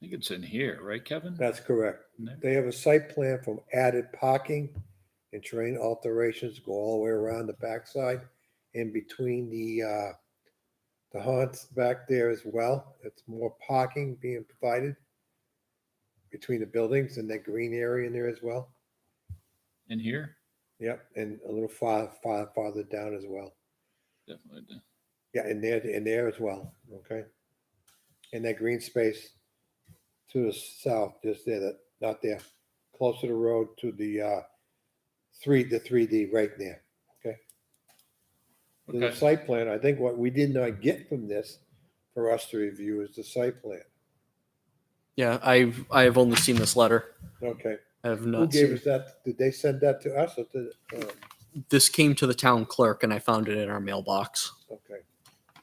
think it's in here, right, Kevin? That's correct. In there? They have a site plan from added parking and terrain alterations, go all the way around the backside in between the haunts back there as well. It's more parking being provided between the buildings and that green area in there as well. In here? Yep, and a little farther down as well. Definitely. Yeah, in there as well, okay? In that green space to the south, just there, that, not there, close to the road to the 3D right there, okay? The Okay. site plan, I think what we did not get from this for us to review is the site plan, Yeah, I've only seen this letter. okay? I have Who not gave seen. us that? Did they send that to us or to, This came to the town clerk and I found it in our mailbox. okay.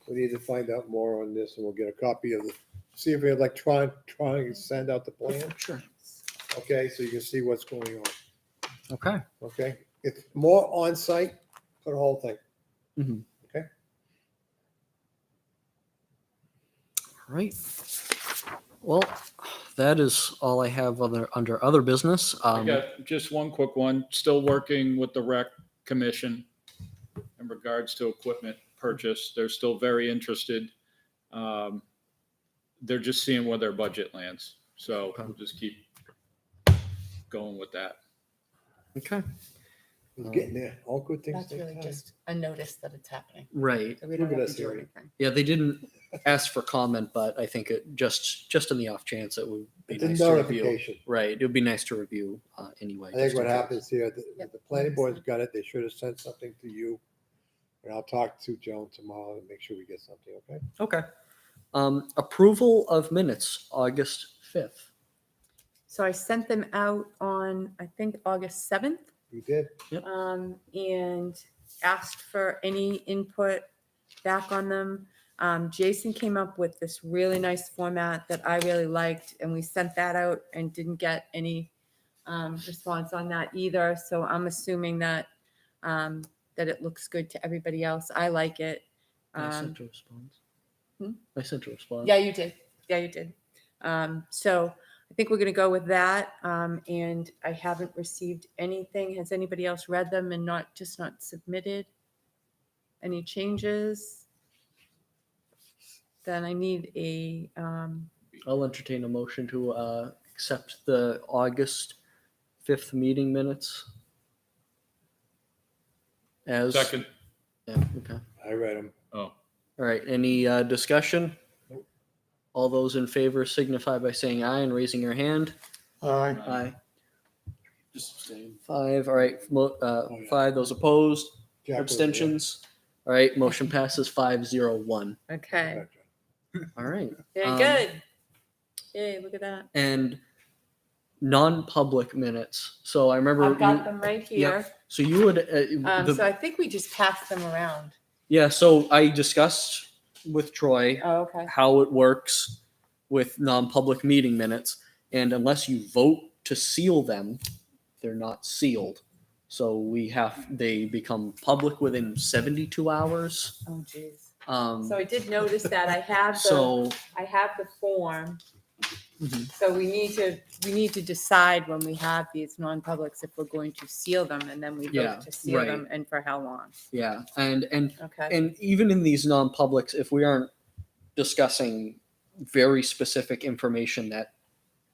We need to find out more on this and we'll get a copy of the, see if we like try and send out the plan, Sure. okay? So you can see what's going on. Okay. Okay, it's more on site for the whole thing. Mhm. Okay. All right. Well, that is all I have under other business. I got just one quick one. Still working with the rec commission in regards to equipment purchase. They're still very interested. They're just seeing where their budget lands. So Okay. we'll just keep going with that. Okay. It's getting there. All good things That's take really time. just a notice that it's happening. Right. So we Look don't at have us to do here. anything. Yeah, they didn't ask for comment, but I think it just in the off chance it would be It's a nice to review. notification. Right. It would be nice to review anyway. I think just what in case. happens here, Yep, the planning board's 100%. got it. They should have sent something to you. And I'll talk to Joan tomorrow and make sure we get something, okay? Okay. Approval of minutes, August 5th. So I sent them out on, I think, August 7th. You did? And asked for any input back on them. Jason came up with this really nice format that I really liked, and we sent that out and didn't get any response on that either. So I'm assuming that that it looks good to everybody else. I like it. I sent a response. Hmm? I sent a response. Yeah, you did. Yeah, you did. So I think we're going to go with that. And I haven't received anything. Has anybody else read them and not submitted any changes? Then I need a, I'll entertain a motion to accept the August 5th meeting minutes. As Second. Yeah, okay. I read them. Oh, All right. Any discussion? Nope. All those in favor signify by saying aye and raising your hand. Aye. Aye. Just abstain. 5. All right. yeah. 5. Those opposed. Jack was there. Abstentions. All right. Motion passes 5-0-1. okay. All right. Very good. Yay, look at that. And non-public minutes. So I remember. I've got them right here. So you would. So I think we just passed them around. Yeah. So I discussed with Troy Oh, okay. how it works with non-public meeting minutes, and unless you vote to seal them, they're not sealed. So they become public within 72 hours. Oh, geez. Um, So I did notice that I have so the form. Mhm. So we need to decide when we have these non-publics if we're going to seal them, and then we Yeah, vote to seal right. them and for how long. yeah, and Okay. even in these non-publics, if we aren't discussing very specific information that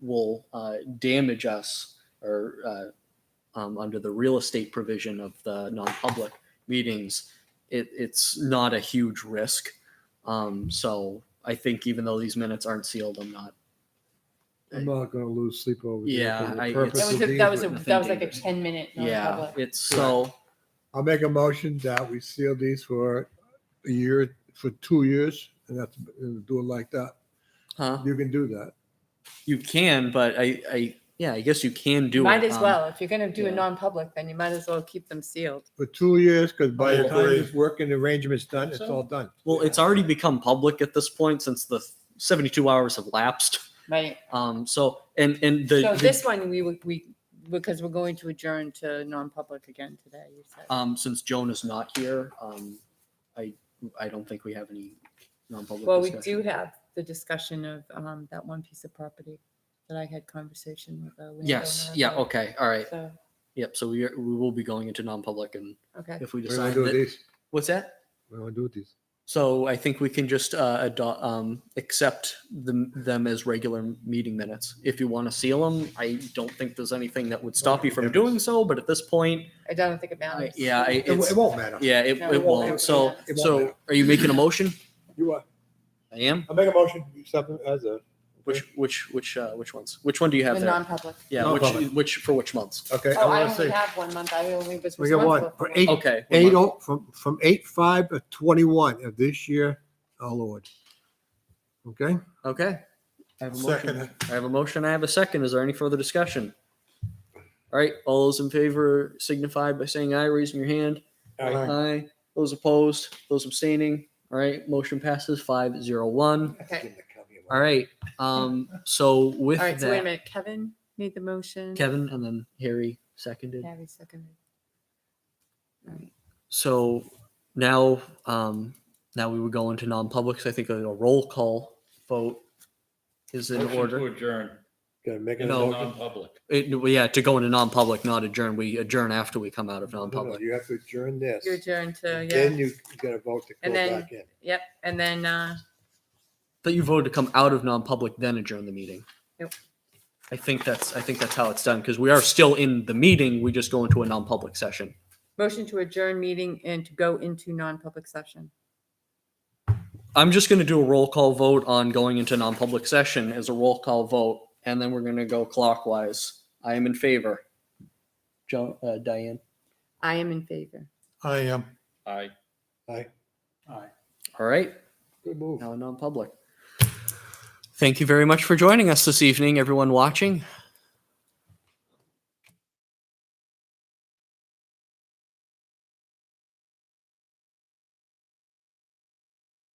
will damage us or under the real estate provision of the non-public meetings, it's not a huge risk. So I think even though these minutes aren't sealed, I'm not. I'm not gonna lose sleep over. there, Yeah, 'cause the I- purpose it's- of these That was nothing like a dangerous. 10-minute Yeah, non-public. it's so. I'll make a motion that we seal these for a year, for 2 years, and that's, do it like that. Huh? You can do that. You can, but I guess you can do Might it. as well. If you're going to do a yeah. non-public, then you might as well keep them sealed. For 2 years, because by I the time agree. this working arrangement's done, it's all done. Well, it's already become public at this point since the 72 hours have lapsed. Right. So and the, So the- this one, we because we're going to adjourn to non-public again today, you said. since Joan is not here, I don't think we have any non-public. Well, we discussion. do have the discussion of that one piece of property that I had conversation with a landowner. Yes. Yeah. about. Okay. All right. So, Yep. So we will be going into non-public, and okay. if we What do decide I do with that, these? what's that? What do I do with these? So I think we can just accept them as regular meeting minutes. If you want to seal them, I don't think there's anything that would stop you from doing so. But at this point, I don't think it matters. It won't matter. yeah, it No, it won't. won't. So It won't so matter. are you making a motion? You are. I am. I'll make a motion, you accept them as a. Which ones? Which one do you have The there? non-public. Yeah, Non-public. which for which months? Okay, Oh, I I want to only say, have 1 month. I only was we got one, responsible for for eight, Okay. eight, from 8/5 of 21 of this year, our Lord. Okay? Okay. I have a motion. Second. I have a motion. I have a second. Is there any further discussion? All right. All those in favor signify by saying aye, raising your hand. Aye. Aye. Those opposed, those abstaining. All right. Motion passes 5-0-1. Okay. All right. So with All right, so that, wait a minute. Kevin made the motion. Kevin and then Harry seconded. Gabby seconded. So now, now we would go into non-publics. I think a roll call vote is in motion order. to adjourn. Gotta make a No. motion. Non-public. Yeah, to go into non-public, not adjourn. We adjourn after we come out of No, no, non-public. you have to adjourn this. You adjourn to, Then yeah. you gotta vote to go And then- back in. Yep. And then, But you voted to come out of non-public, then adjourn the meeting. Yep. I think that's how it's done because we are still in the meeting. We just go into a non-public session. Motion to adjourn meeting and to go into non-public session. I'm just going to do a roll call vote on going into non-public session as a roll call vote, and then we're going to go clockwise. I am in favor. Diane. I am in favor. I am. I Aye. Aye. All right. Good move. Now non-public. Thank you very much for joining us this evening, everyone watching.